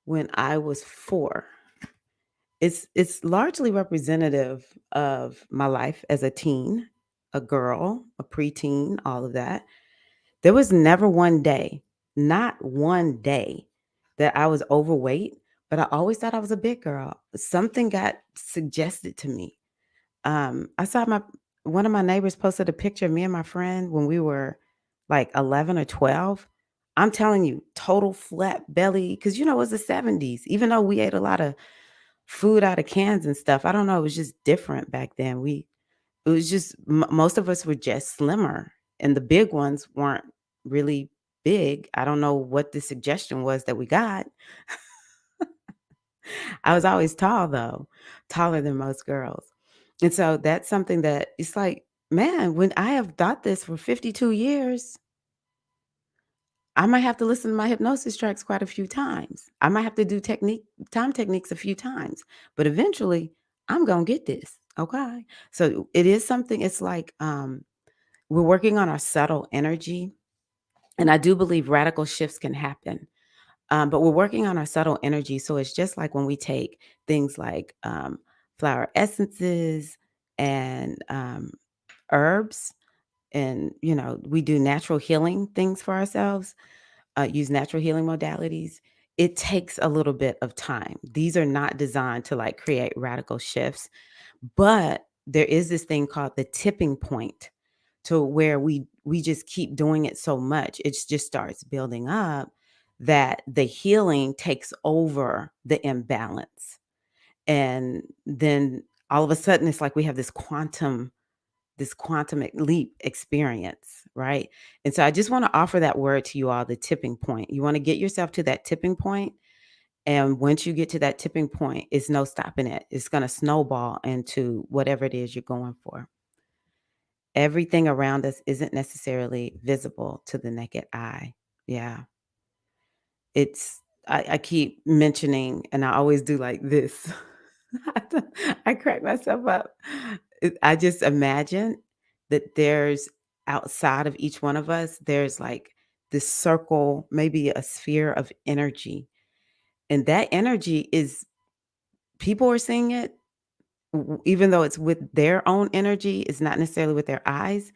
when I was 4, it's largely representative of my life as a teen, a girl, a preteen, all of that. There was never one day, not one day, that I was overweight, but I always thought I was a big girl. Something got suggested to me. I saw my one of my neighbors posted a picture of me and my friend when we were like 11 or 12. I'm telling you, total flat belly, because it was the 70s. Even though we ate a lot of food out of cans and stuff, I don't know, it was just different back then. It was just most of us were just slimmer, and the big ones weren't really big. I don't know what the suggestion was that we got. I was always tall though, taller than most girls. And so that's something that it's like, man, when I have thought this for 52 years, I might have to listen to my hypnosis tracks quite a few times. I might have to do time techniques a few times, but eventually I'm going to get this. Okay. So it is something, it's like, we're working on our subtle energy. And I do believe radical shifts can happen. But we're working on our subtle energy. So it's just like when we take things like flower essences and herbs. And, we do natural healing things for ourselves, use natural healing modalities. It takes a little bit of time. These are not designed to like create radical shifts, but there is this thing called the tipping point to where we just keep doing it so much, it just starts building up that the healing takes over the imbalance. And then all of a sudden it's like we have this quantum leap experience, right? And so I just want to offer that word to you all, the tipping point. You want to get yourself to that tipping point, and once you get to that tipping point, it's no stopping it. It's going to snowball into whatever it is you're going for. Everything around us isn't necessarily visible to the naked eye. Yeah. It's I keep mentioning, and I always do like this. I crack myself up. I just imagine that there's outside of each one of us, there's like this circle, maybe a sphere of energy. And that energy is, people are seeing it, even though it's with their own energy, it's not necessarily with their eyes.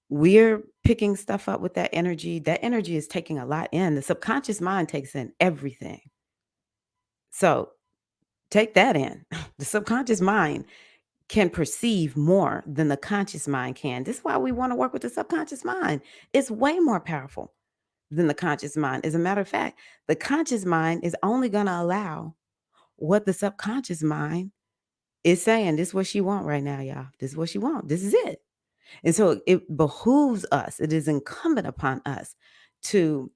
We're picking stuff up with that energy. That energy is taking a lot in. The subconscious mind takes in everything. So take that in. The subconscious mind can perceive more than the conscious mind can. This is why we want to work with the subconscious mind. It's way more powerful than the conscious mind. As a matter of fact, the conscious mind is only going to allow what the subconscious mind is saying. This is what she want right now, y'all. This is what she want. This is it. And so it behooves us, it is incumbent upon us to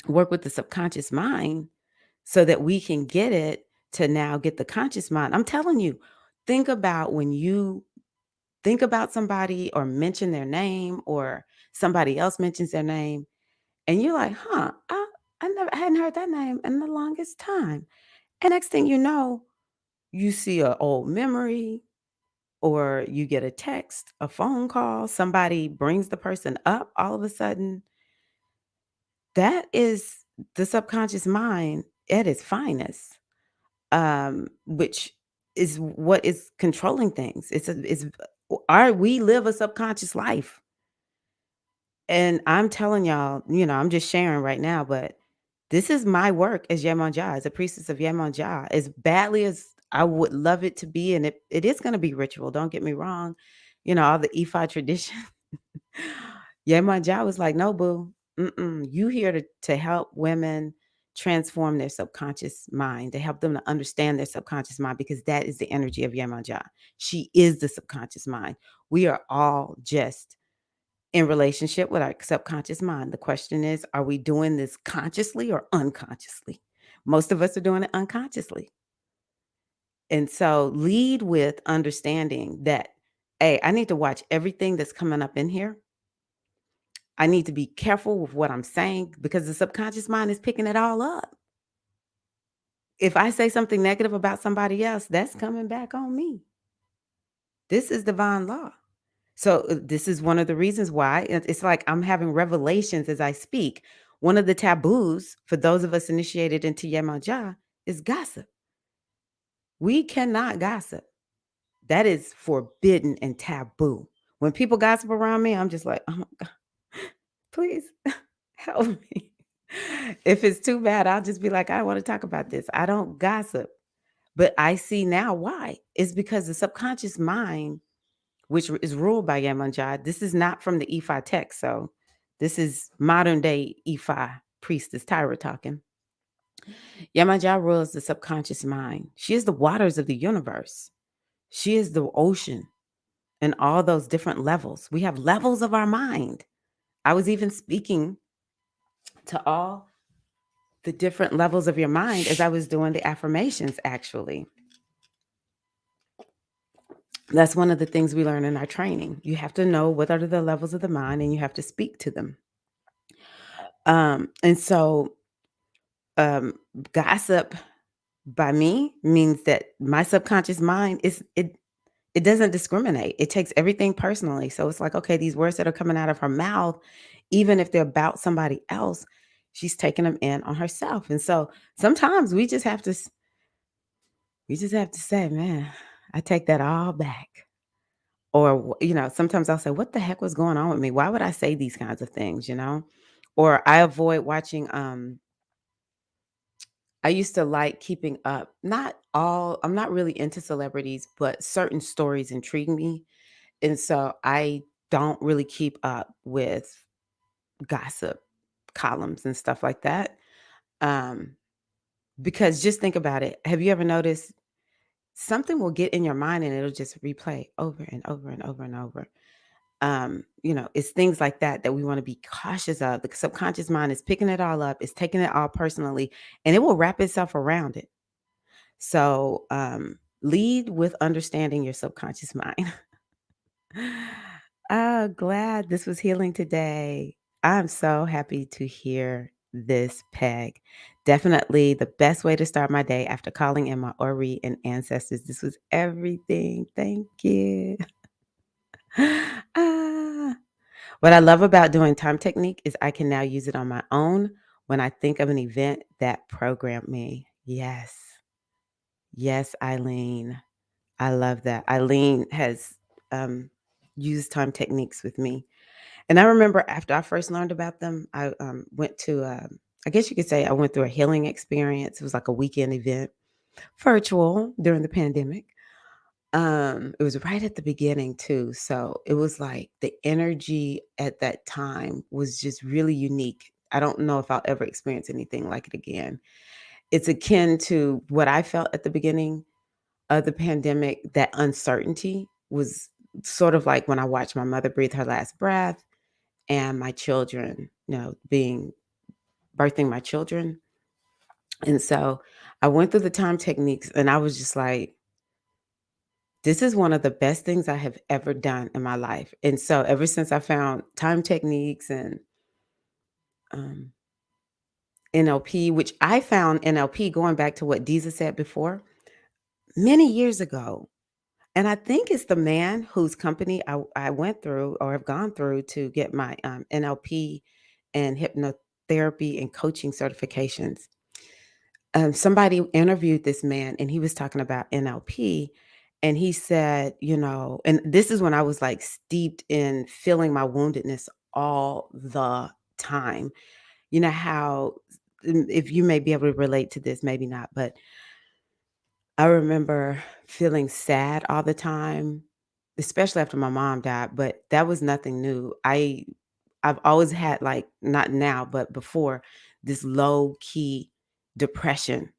work with the subconscious mind so that we can get it to now get the conscious mind. I'm telling you, think about when you think about somebody or mention their name, or somebody else mentions their name, and you're like, huh, I hadn't heard that name in the longest time. And next thing you know, you see an old memory, or you get a text, a phone call, somebody brings the person up all of a sudden. That is the subconscious mind at its finest, which is what is controlling things. We live a subconscious life. And I'm telling y'all, I'm just sharing right now, but this is my work as Yemonja, as a priestess of Yemonja, as badly as I would love it to be. And it is going to be ritual. Don't get me wrong. All the Ifa tradition. Yemonja was like, no, boo. You here to help women transform their subconscious mind, to help them to understand their subconscious mind, because that is the energy of Yemonja. She is the subconscious mind. We are all just in relationship with our subconscious mind. The question is, are we doing this consciously or unconsciously? Most of us are doing it unconsciously. And so lead with understanding that, hey, I need to watch everything that's coming up in here. I need to be careful with what I'm saying, because the subconscious mind is picking it all up. If I say something negative about somebody else, that's coming back on me. This is divine law. So this is one of the reasons why it's like I'm having revelations as I speak. One of the taboos for those of us initiated into Yemaja is gossip. We cannot gossip. That is forbidden and taboo. When people gossip around me, I'm just like, oh my God, please help me. If it's too bad, I'll just be like, I don't want to talk about this. I don't gossip. But I see now why. It's because the subconscious mind, which is ruled by Yemanjad. This is not from the Ifa text. So this is modern day Ifa priestess Tirra talking. Yemanjad rules the subconscious mind. She is the waters of the universe. She is the ocean and all those different levels. We have levels of our mind. I was even speaking to all the different levels of your mind as I was doing the affirmations, actually. That's one of the things we learn in our training. You have to know what are the levels of the mind, and you have to speak to them. And so gossip by me means that my subconscious mind it doesn't discriminate. It takes everything personally. So it's like, okay, these words that are coming out of her mouth, even if they're about somebody else, she's taking them in on herself. And so sometimes we just have to say, man, I take that all back. Or, sometimes I'll say, "What the heck was going on with me? Why would I say these kinds of things?" Or I avoid watching, I used to like keeping up. I'm not really into celebrities, but certain stories intrigue me. And so I don't really keep up with gossip columns and stuff like that. Um, because just think about it. Have you ever noticed something will get in your mind and it'll just replay over and over and over and over? It's things like that that we want to be cautious of. The subconscious mind is picking it all up, it's taking it all personally, and it will wrap itself around it. So lead with understanding your subconscious mind. Oh, glad this was healing today. I'm so happy to hear this, Peg. Definitely the best way to start my day after calling in my Ori and ancestors. This was everything. Thank you. Ah. What I love about doing time technique is I can now use it on my own when I think of an event that programmed me. Yes. Yes, Eileen. I love that. Eileen has used time techniques with me. And I remember after I first learned about them, I went to, I guess you could say I went through a healing experience. It was like a weekend event, virtual during the pandemic. It was right at the beginning too. So it was like the energy at that time was just really unique. I don't know if I'll ever experience anything like it again. It's akin to what I felt at the beginning of the pandemic. That uncertainty was sort of like when I watched my mother breathe her last breath and my children, being birthing my children. And so I went through the time techniques and I was just like, this is one of the best things I have ever done in my life. And so ever since I found time techniques and um, NLP, which I found NLP going back to what Deeza said before, many years ago. And I think it's the man whose company I went through or have gone through to get my NLP and hypnotherapy and coaching certifications. Somebody interviewed this man and he was talking about NLP. And he said, and this is when I was like steeped in feeling my woundedness all the time. You know how, if you may be able to relate to this, maybe not, but I remember feeling sad all the time, especially after my mom died, but that was nothing new. I've always had, like, not now, but before, this low key depression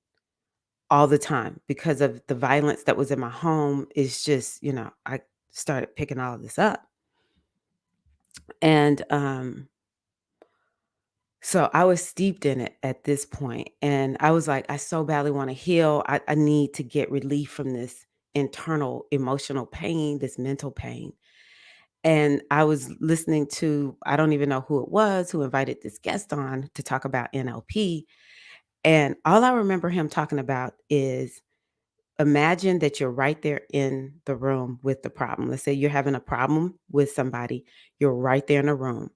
all the time because of the violence that was in my home. It's just, I started picking all of this up. And so I was steeped in it at this point, and I was like, I so badly want to heal. I need to get relief from this internal emotional pain, this mental pain. And I was listening to, I don't even know who it was who invited this guest on to talk about NLP. And all I remember him talking about is imagine that you're right there in the room with the problem. Let's say you're having a problem with somebody, you're right there in the room.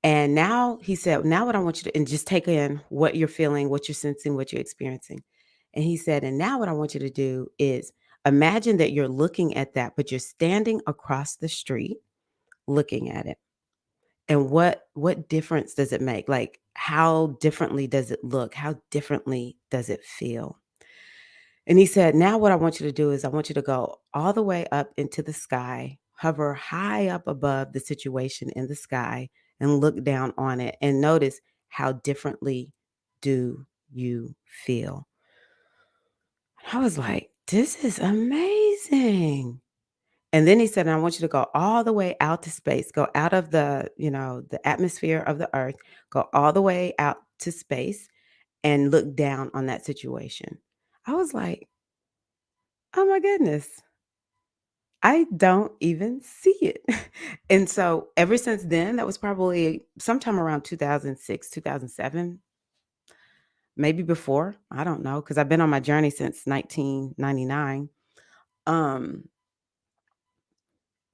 And now he said, now what I want you to, and just take in what you're feeling, what you're sensing, what you're experiencing. And he said, and now what I want you to do is imagine that you're looking at that, but you're standing across the street looking at it. And what difference does it make? Like, how differently does it look? How differently does it feel? And he said, now what I want you to do is I want you to go all the way up into the sky, hover high up above the situation in the sky, and look down on it and notice how differently do you feel. I was like, this is amazing. And then he said, and I want you to go all the way out to space, go out of the atmosphere of the earth, go all the way out to space and look down on that situation. I was like, oh my goodness, I don't even see it. And so ever since then, that was probably sometime around 2006, 2007, maybe before. I don't know, because I've been on my journey since 1999. Um,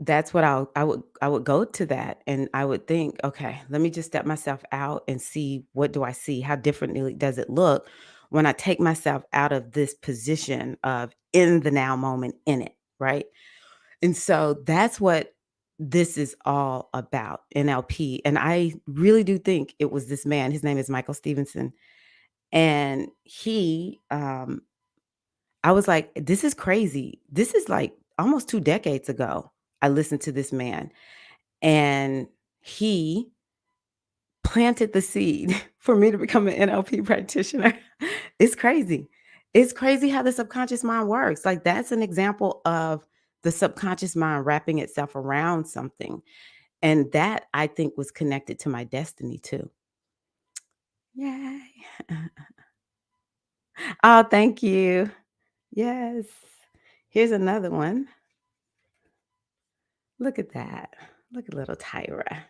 that's what I would go to that and I would think, okay, let me just step myself out and see, what do I see? How differently does it look when I take myself out of this position of in the now moment in it, right? And so that's what this is all about, NLP. And I really do think it was this man. His name is Michael Stevenson. And I was like, this is crazy. This is like almost 2 decades ago. I listened to this man, and he planted the seed for me to become an NLP practitioner. It's crazy. It's crazy how the subconscious mind works. Like, that's an example of the subconscious mind wrapping itself around something. And that, I think, was connected to my destiny too. Yay. Oh, thank you. Yes. Here's another one. Look at that. Look at little Tyra.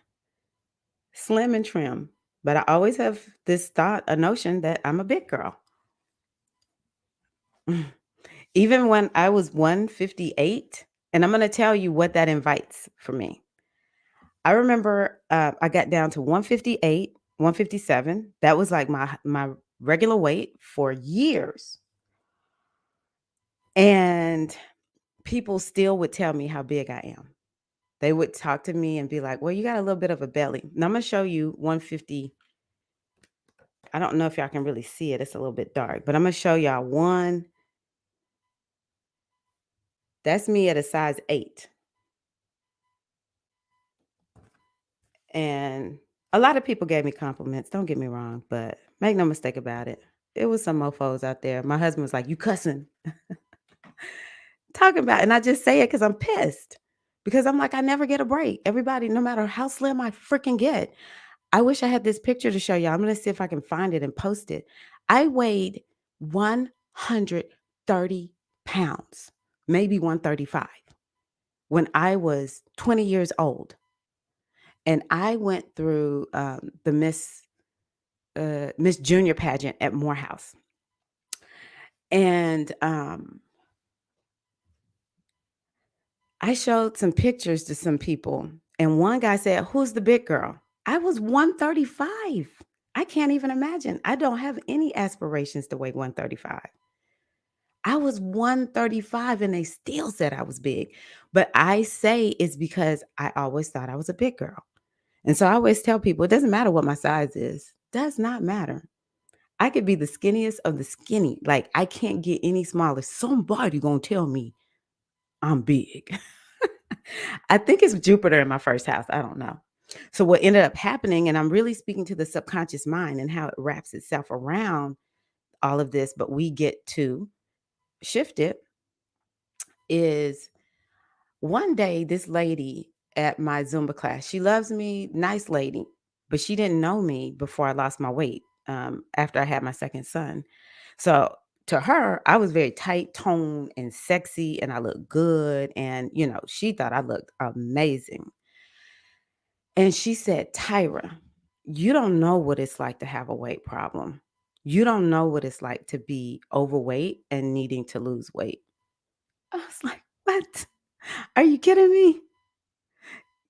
Slim and trim. But I always have this thought, a notion that I'm a big girl. Even when I was 158, and I'm gonna tell you what that invites for me. I remember, I got down to 158, 157. That was like my regular weight for years, and people still would tell me how big I am. They would talk to me and be like, "Well, you got a little bit of a belly." Now I'm gonna show you 150. I don't know if y'all can really see it. It's a little bit dark, but I'm gonna show y'all one. That's me at a size 8. And a lot of people gave me compliments, don't get me wrong, but make no mistake about it. It was some mofos out there. My husband was like, "You cussing." Talking about, and I just say it because I'm pissed. Because I'm like, I never get a break. Everybody, no matter how slim I freaking get. I wish I had this picture to show y'all. I'm gonna see if I can find it and post it. I weighed 130 pounds, maybe 135, when I was 20 years old. And I went through the Miss Junior pageant at Morehouse. And I showed some pictures to some people. And one guy said, "Who's the big girl?" I was 135. I can't even imagine. I don't have any aspirations to weigh 135. I was 135 and they still said I was big. But I say it's because I always thought I was a big girl. And so I always tell people it doesn't matter what my size is, does not matter. I could be the skinniest of the skinny. Like, I can't get any smaller. Somebody gonna tell me I'm big. I think it's Jupiter in my first house. I don't know. So what ended up happening, and I'm really speaking to the subconscious mind and how it wraps itself around all of this, but we get to shift it, is one day this lady at my Zumba class, she loves me, nice lady, but she didn't know me before I lost my weight, after I had my second son. So to her, I was very tight toned and sexy, and I looked good. And, she thought I looked amazing. And she said, "Tyra, you don't know what it's like to have a weight problem. You don't know what it's like to be overweight and needing to lose weight." I was like, "What? Are you kidding me?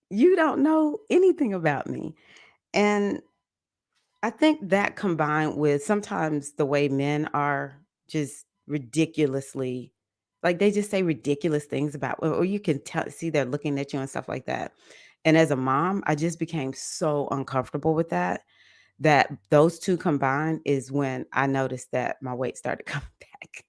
You don't know anything about me." And I think that, combined with sometimes the way men are just ridiculously, like, they just say ridiculous things about, or you can see they're looking at you and stuff like that. And as a mom, I just became so uncomfortable with that. That those 2 combined is when I noticed that my weight started coming back.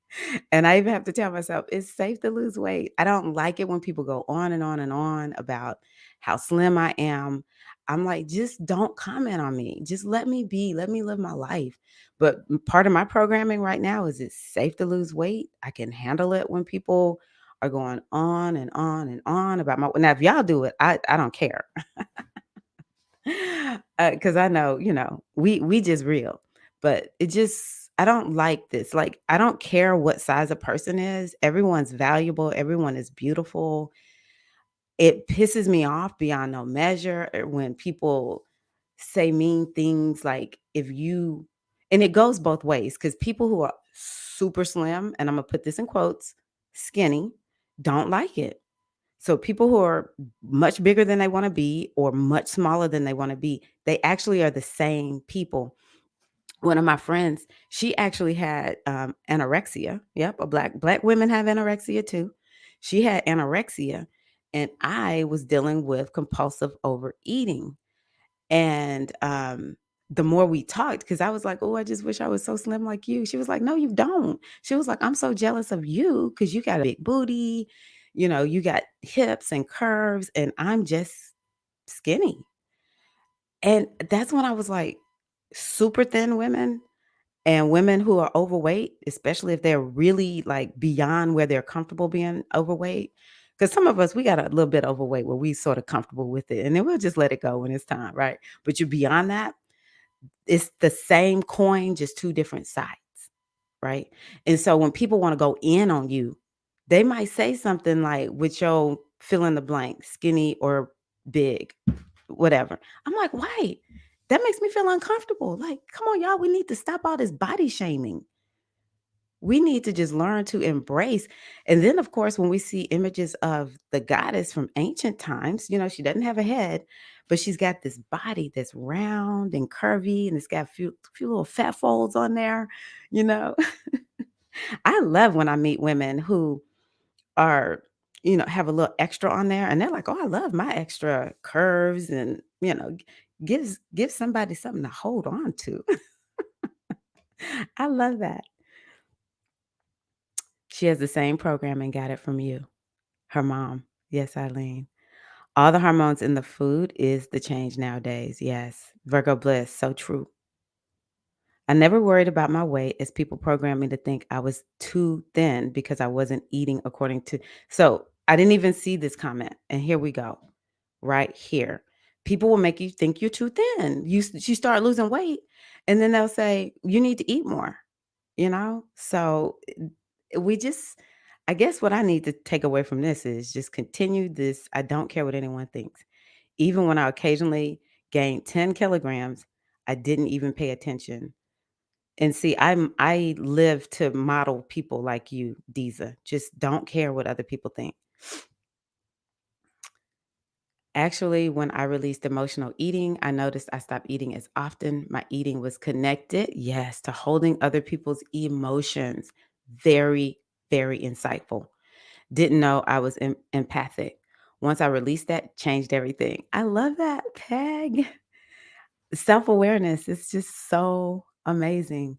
And I even have to tell myself, it's safe to lose weight. I don't like it when people go on and on and on about how slim I am. I'm like, just don't comment on me. Just let me be. Let me live my life. But part of my programming right now is it's safe to lose weight. I can handle it when people are going on and on and on about my. Now, if y'all do it, I don't care. Because I know, we just real. But it just, I don't like this. Like, I don't care what size a person is. Everyone's valuable. Everyone is beautiful. It pisses me off beyond no measure, when people say mean things, like, if you, and it goes both ways, because people who are super slim, and I'm gonna put this in quotes, skinny, don't like it. So people who are much bigger than they want to be, or much smaller than they want to be, they actually are the same people. One of my friends, she actually had anorexia. Yep, a black women have anorexia too. She had anorexia, and I was dealing with compulsive overeating. And the more we talked, because I was like, oh, I just wish I was so slim like you. She was like, no, you don't. She was like, I'm so jealous of you because you got a big booty, you got hips and curves, and I'm just skinny. And that's when I was like, super thin women and women who are overweight, especially if they're really like beyond where they're comfortable being overweight. Because some of us, we got a little bit overweight where we sort of comfortable with it, and then we'll just let it go when it's time, right? But you're beyond that, it's the same coin, just two different sides, right? And so when people want to go in on you, they might say something like, with your fill in the blank, skinny or big, whatever. I'm like, why? That makes me feel uncomfortable. Like, come on, y'all, we need to stop all this body shaming. We need to just learn to embrace. And then, of course, when we see images of the goddess from ancient times, she doesn't have a head, but she's got this body that's round and curvy, and it's got a few little fat folds on there. You know, I love when I meet women who are, have a little extra on there, and they're like, "Oh, I love my extra curves," and give somebody something to hold on to. I love that. She has the same program and got it from you. Her mom. Yes, Eileen. All the hormones in the food is the change nowadays. Yes. Virgo bliss. So true. I never worried about my weight as people programmed me to think I was too thin because I wasn't eating according to. So I didn't even see this comment. And here we go. Right here. People will make you think you're too thin. You start losing weight, and then they'll say, you need to eat more, So we just I guess what I need to take away from this is just continue this. I don't care what anyone thinks. Even when I occasionally gained 10 kilograms, I didn't even pay attention. And see, I live to model people like you, Diza. Just don't care what other people think. Actually, when I released emotional eating, I noticed I stopped eating as often. My eating was connected, yes, to holding other people's emotions. Very, very insightful. Didn't know I was empathic. Once I released that, changed everything. I love that, Peg. Self-awareness is just so amazing.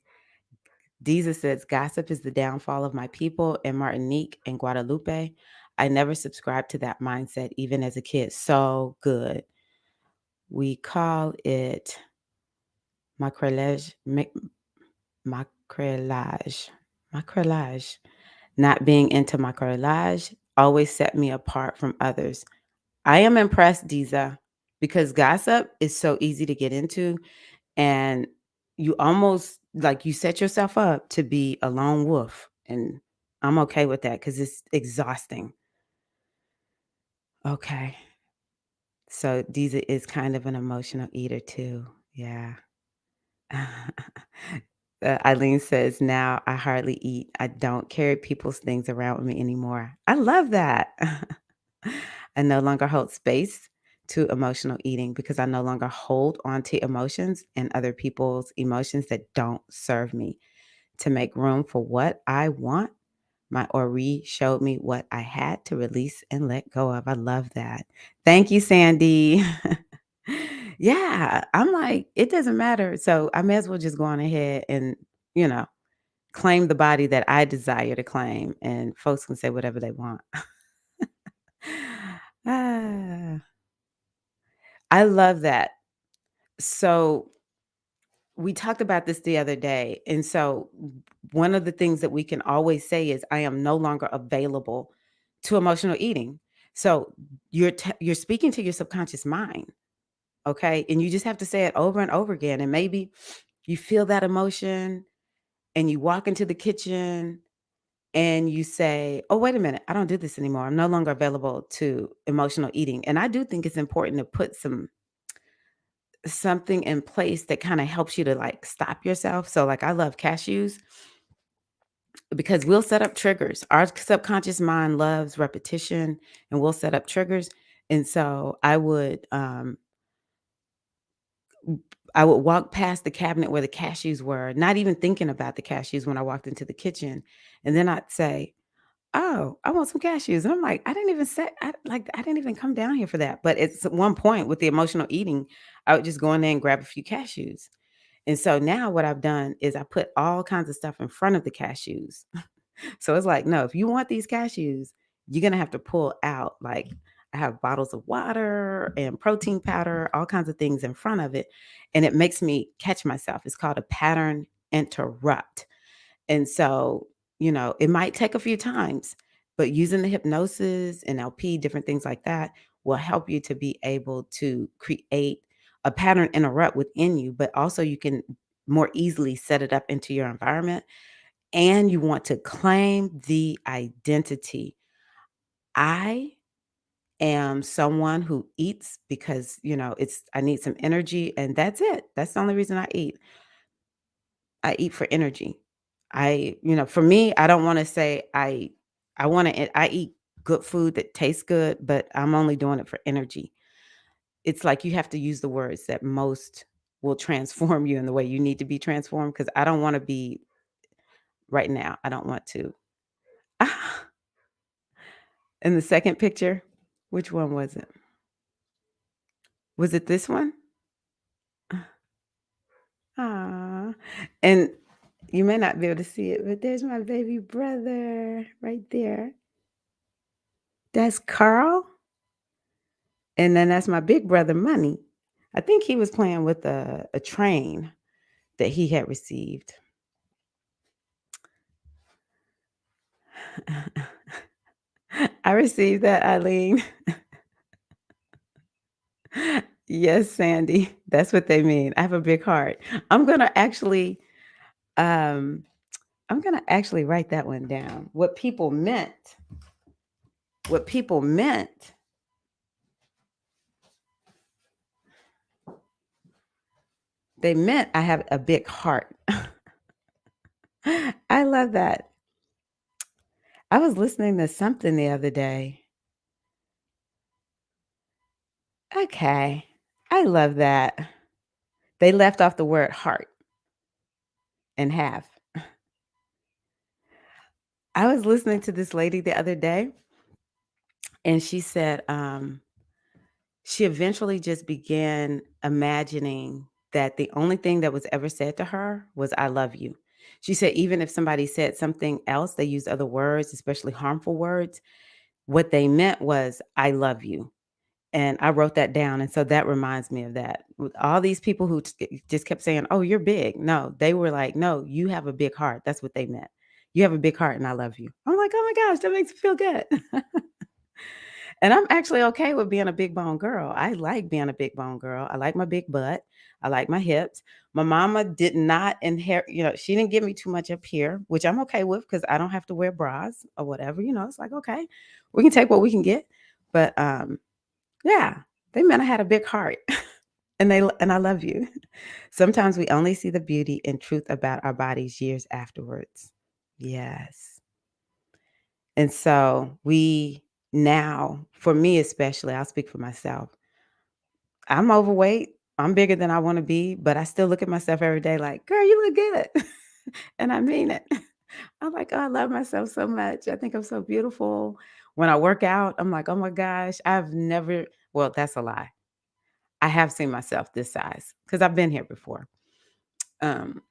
Deezer says, gossip is the downfall of my people in Martinique and Guadalupe. I never subscribed to that mindset, even as a kid. So good. We call it macrelage, macrelage, macrelage. Not being into macrelage always set me apart from others. I am impressed, Diza, because gossip is so easy to get into, and you almost like you set yourself up to be a lone wolf. And I'm okay with that because it's exhausting. Okay. So Diza is kind of an emotional eater too. Yeah. Eileen says, now I hardly eat. I don't carry people's things around with me anymore. I love that. I no longer hold space to emotional eating because I no longer hold on to emotions and other people's emotions that don't serve me. To make room for what I want, my Ori showed me what I had to release and let go of. I love that. Thank you, Sandy. Yeah, I'm like, it doesn't matter. So I may as well just go on ahead and, you know, claim the body that I desire to claim, and folks can say whatever they want. Ah, I love that. So we talked about this the other day. And so one of the things that we can always say is, I am no longer available to emotional eating. So you're speaking to your subconscious mind. Okay. And you just have to say it over and over again. And maybe you feel that emotion and you walk into the kitchen and you say, oh, wait a minute, I don't do this anymore. I'm no longer available to emotional eating. And I do think it's important to put something in place that kind of helps you to like stop yourself. So like I love cashews because we'll set up triggers. Our subconscious mind loves repetition, and we'll set up triggers. And so I would walk past the cabinet where the cashews were, not even thinking about the cashews when I walked into the kitchen. And then I'd say, "Oh, I want some cashews." And I'm like, "I didn't even say I didn't even come down here for that." But it's at one point with the emotional eating, I would just go in there and grab a few cashews. And so now what I've done is I put all kinds of stuff in front of the cashews. So it's like, no, if you want these cashews, you're gonna have to pull out like I have bottles of water and protein powder, all kinds of things in front of it. And it makes me catch myself. It's called a pattern interrupt. And so, it might take a few times, but using the hypnosis, NLP, different things like that will help you to be able to create a pattern interrupt within you, but also you can more easily set it up into your environment and you want to claim the identity. I am someone who eats because, I need some energy and that's it. That's the only reason I eat. I eat for energy. For me, I don't want to say I eat good food that tastes good, but I'm only doing it for energy. It's like you have to use the words that most will transform you in the way you need to be transformed because I don't want to be right now. I don't want to. Ah, in the second picture, which one was it? Was it this one? Ah, and you may not be able to see it, but there's my baby brother right there. That's Carl. And then that's my big brother, Money. I think he was playing with a train that he had received. I received that, Eileen. Yes, Sandy. That's what they mean. I have a big heart. I'm gonna actually, um, I'm gonna actually write that one down. What people meant, they meant I have a big heart. I love that. I was listening to something the other day. Okay. I love that. They left off the word heart and have. I was listening to this lady the other day, and she said she eventually just began imagining that the only thing that was ever said to her was, I love you. She said, even if somebody said something else, they used other words, especially harmful words, what they meant was, I love you. And I wrote that down, and so that reminds me of that. With all these people who just kept saying, "Oh, you're big." No, they were like, "No, you have a big heart." That's what they meant. "You have a big heart and I love you." I'm like, "Oh my gosh, that makes me feel good." And I'm actually okay with being a big bone girl. I like being a big bone girl. I like my big butt. I like my hips. My mama did not inherit, she didn't give me too much up here, which I'm okay with because I don't have to wear bras or whatever. It's like, okay, we can take what we can get. But yeah, they meant I had a big heart, and I love you. Sometimes we only see the beauty and truth about our bodies years afterwards. Yes. And so we now, for me especially, I'll speak for myself. I'm overweight. I'm bigger than I want to be, but I still look at myself every day like, girl, you look good. And I mean it. I'm like, oh, I love myself so much. I think I'm so beautiful. When I work out, I'm like, oh my gosh, I've never, well, that's a lie. I have seen myself this size because I've been here before. Um,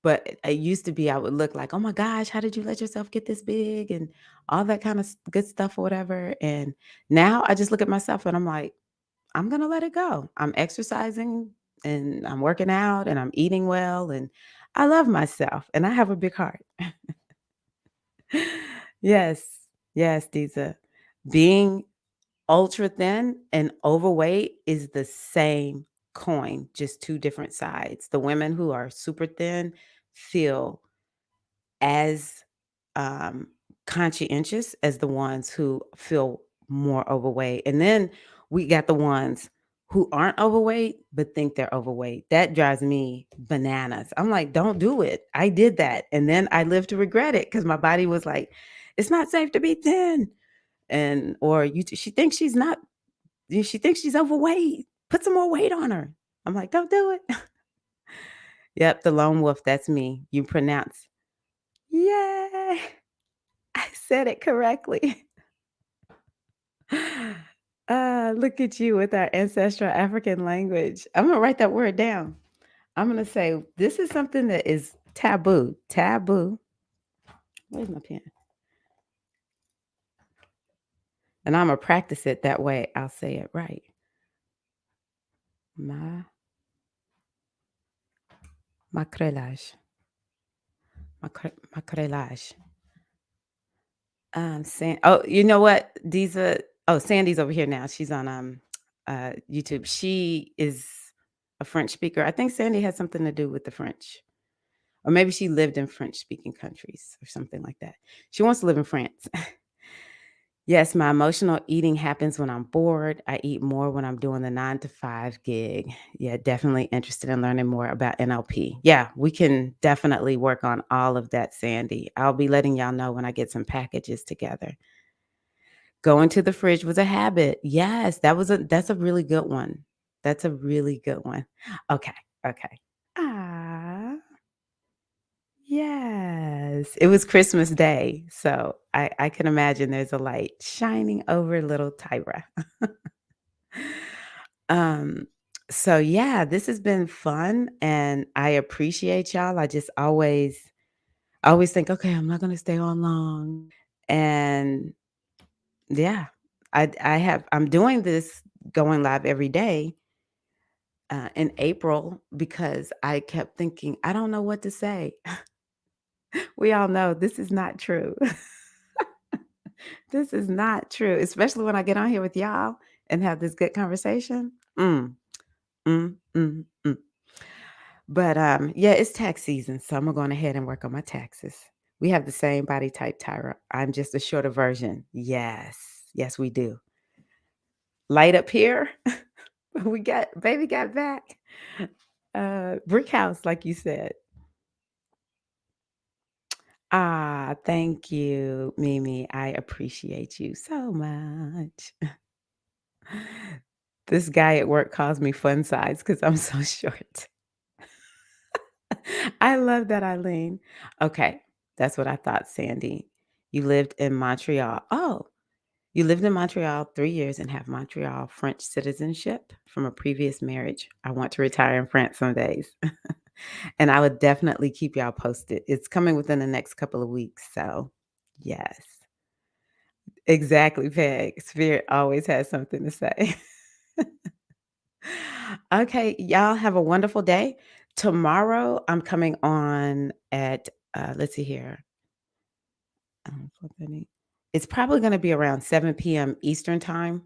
but it used to be I would look like, "Oh my gosh, how did you let yourself get this big?" and all that kind of good stuff or whatever. And now I just look at myself and I'm like, "I'm gonna let it go. I'm exercising and I'm working out and I'm eating well and I love myself and I have a big heart." Yes, yes, Diza. Being ultra thin and overweight is the same coin, just two different sides. The women who are super thin feel as um, conscientious as the ones who feel more overweight. And then we got the ones who aren't overweight but think they're overweight. That drives me bananas. I'm like, don't do it. I did that. And then I lived to regret it because my body was like, it's not safe to be thin. And or she thinks she's not, she thinks she's overweight. Put some more weight on her. I'm like, don't do it. Yep, the lone wolf, that's me. You pronounce. Yay. I said it correctly. Look at you with our ancestral African language. I'm gonna write that word down. I'm gonna say this is something that is taboo. Taboo. Where's my pen? And I'm gonna practice it that way. I'll say it right. Ma macrelage. Macrelage. Oh, you know what? Sandy's over here now. She's on YouTube. She is a French speaker. I think Sandy has something to do with the French. Or maybe she lived in French speaking countries or something like that. She wants to live in France. Yes, my emotional eating happens when I'm bored. I eat more when I'm doing the 9 to 5 gig. Yeah, definitely interested in learning more about NLP. Yeah, we can definitely work on all of that, Sandy. I'll be letting y'all know when I get some packages together. Going to the fridge was a habit. Yes, that's a really good one. That's a really good one. Okay, okay. Ah. Yes, it was Christmas Day, so I can imagine there's a light shining over little Tyra. Um, so yeah, this has been fun, and I appreciate y'all. I always think, "Okay, I'm not gonna stay on long," and yeah, I'm doing this going live every day, in April because I kept thinking, "I don't know what to say." We all know this is not true. This is not true, especially when I get on here with y'all and have this good conversation. Mm, mm. But, yeah, it's tax season, so I'm going ahead and work on my taxes. We have the same body type, Tyra. I'm just a shorter version. Yes. Yes, we do. Light up here. We got baby got back. Brick house, like you said. Ah, thank you, Mimi. I appreciate you so much. This guy at work calls me fun size because I'm so short. I love that, Eileen. Okay, that's what I thought, Sandy. You lived in Montreal. Oh, you lived in Montreal 3 years and have Montreal French citizenship from a previous marriage. I want to retire in France some days. And I would definitely keep y'all posted. It's coming within the next couple of weeks. So, yes, exactly, Peg. Spirit always has something to say. Okay, y'all have a wonderful day. Tomorrow, I'm coming on at, let's see here, 4:30. It's probably going to be around 7 p.m. Eastern time.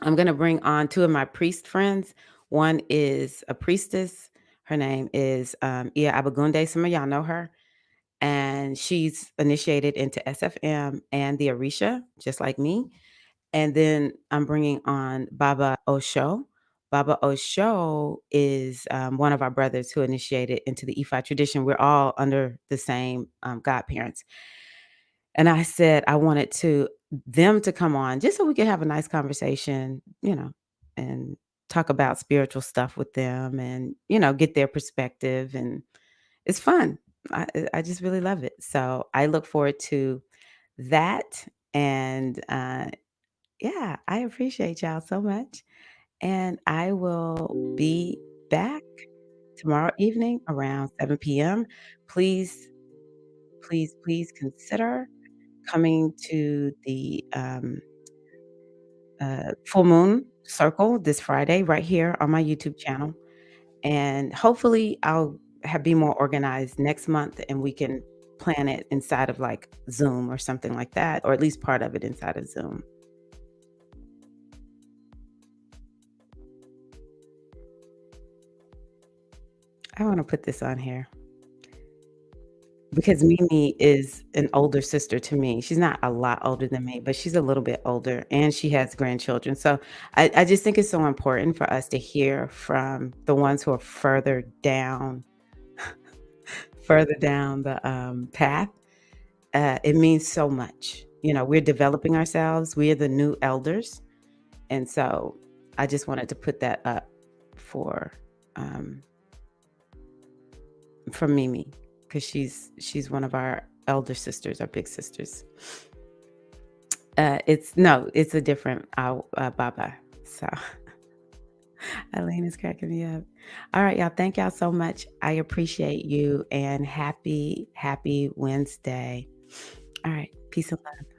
I'm going to bring on two of my priest friends. One is a priestess. Her name is Iya Abagunde. Some of y'all know her. And she's initiated into SFM and the Orisha, just like me. And then I'm bringing on Baba Osho. Baba Osho is one of our brothers who initiated into the Ifa tradition. We're all under the same godparents. And I said I wanted them to come on just so we could have a nice conversation, and talk about spiritual stuff with them and, get their perspective. And it's fun. I just really love it. So I look forward to that. And yeah, I appreciate y'all so much. And I will be back tomorrow evening around 7 p.m. Please, please, please consider coming to the full moon circle this Friday right here on my YouTube channel. And hopefully be more organized next month and we can plan it inside of like Zoom or something like that, or at least part of it inside of Zoom. I want to put this on here because Mimi is an older sister to me. She's not a lot older than me, but she's a little bit older and she has grandchildren. So I just think it's so important for us to hear from the ones who are further down the path. It means so much. We're developing ourselves. We are the new elders. And so I just wanted to put that up for um, for Mimi because she's one of our elder sisters or big sisters. It's no, it's a different Baba. So Eileen is cracking me up. All right, y'all. Thank y'all so much. I appreciate you and happy Wednesday. All right. Peace and love.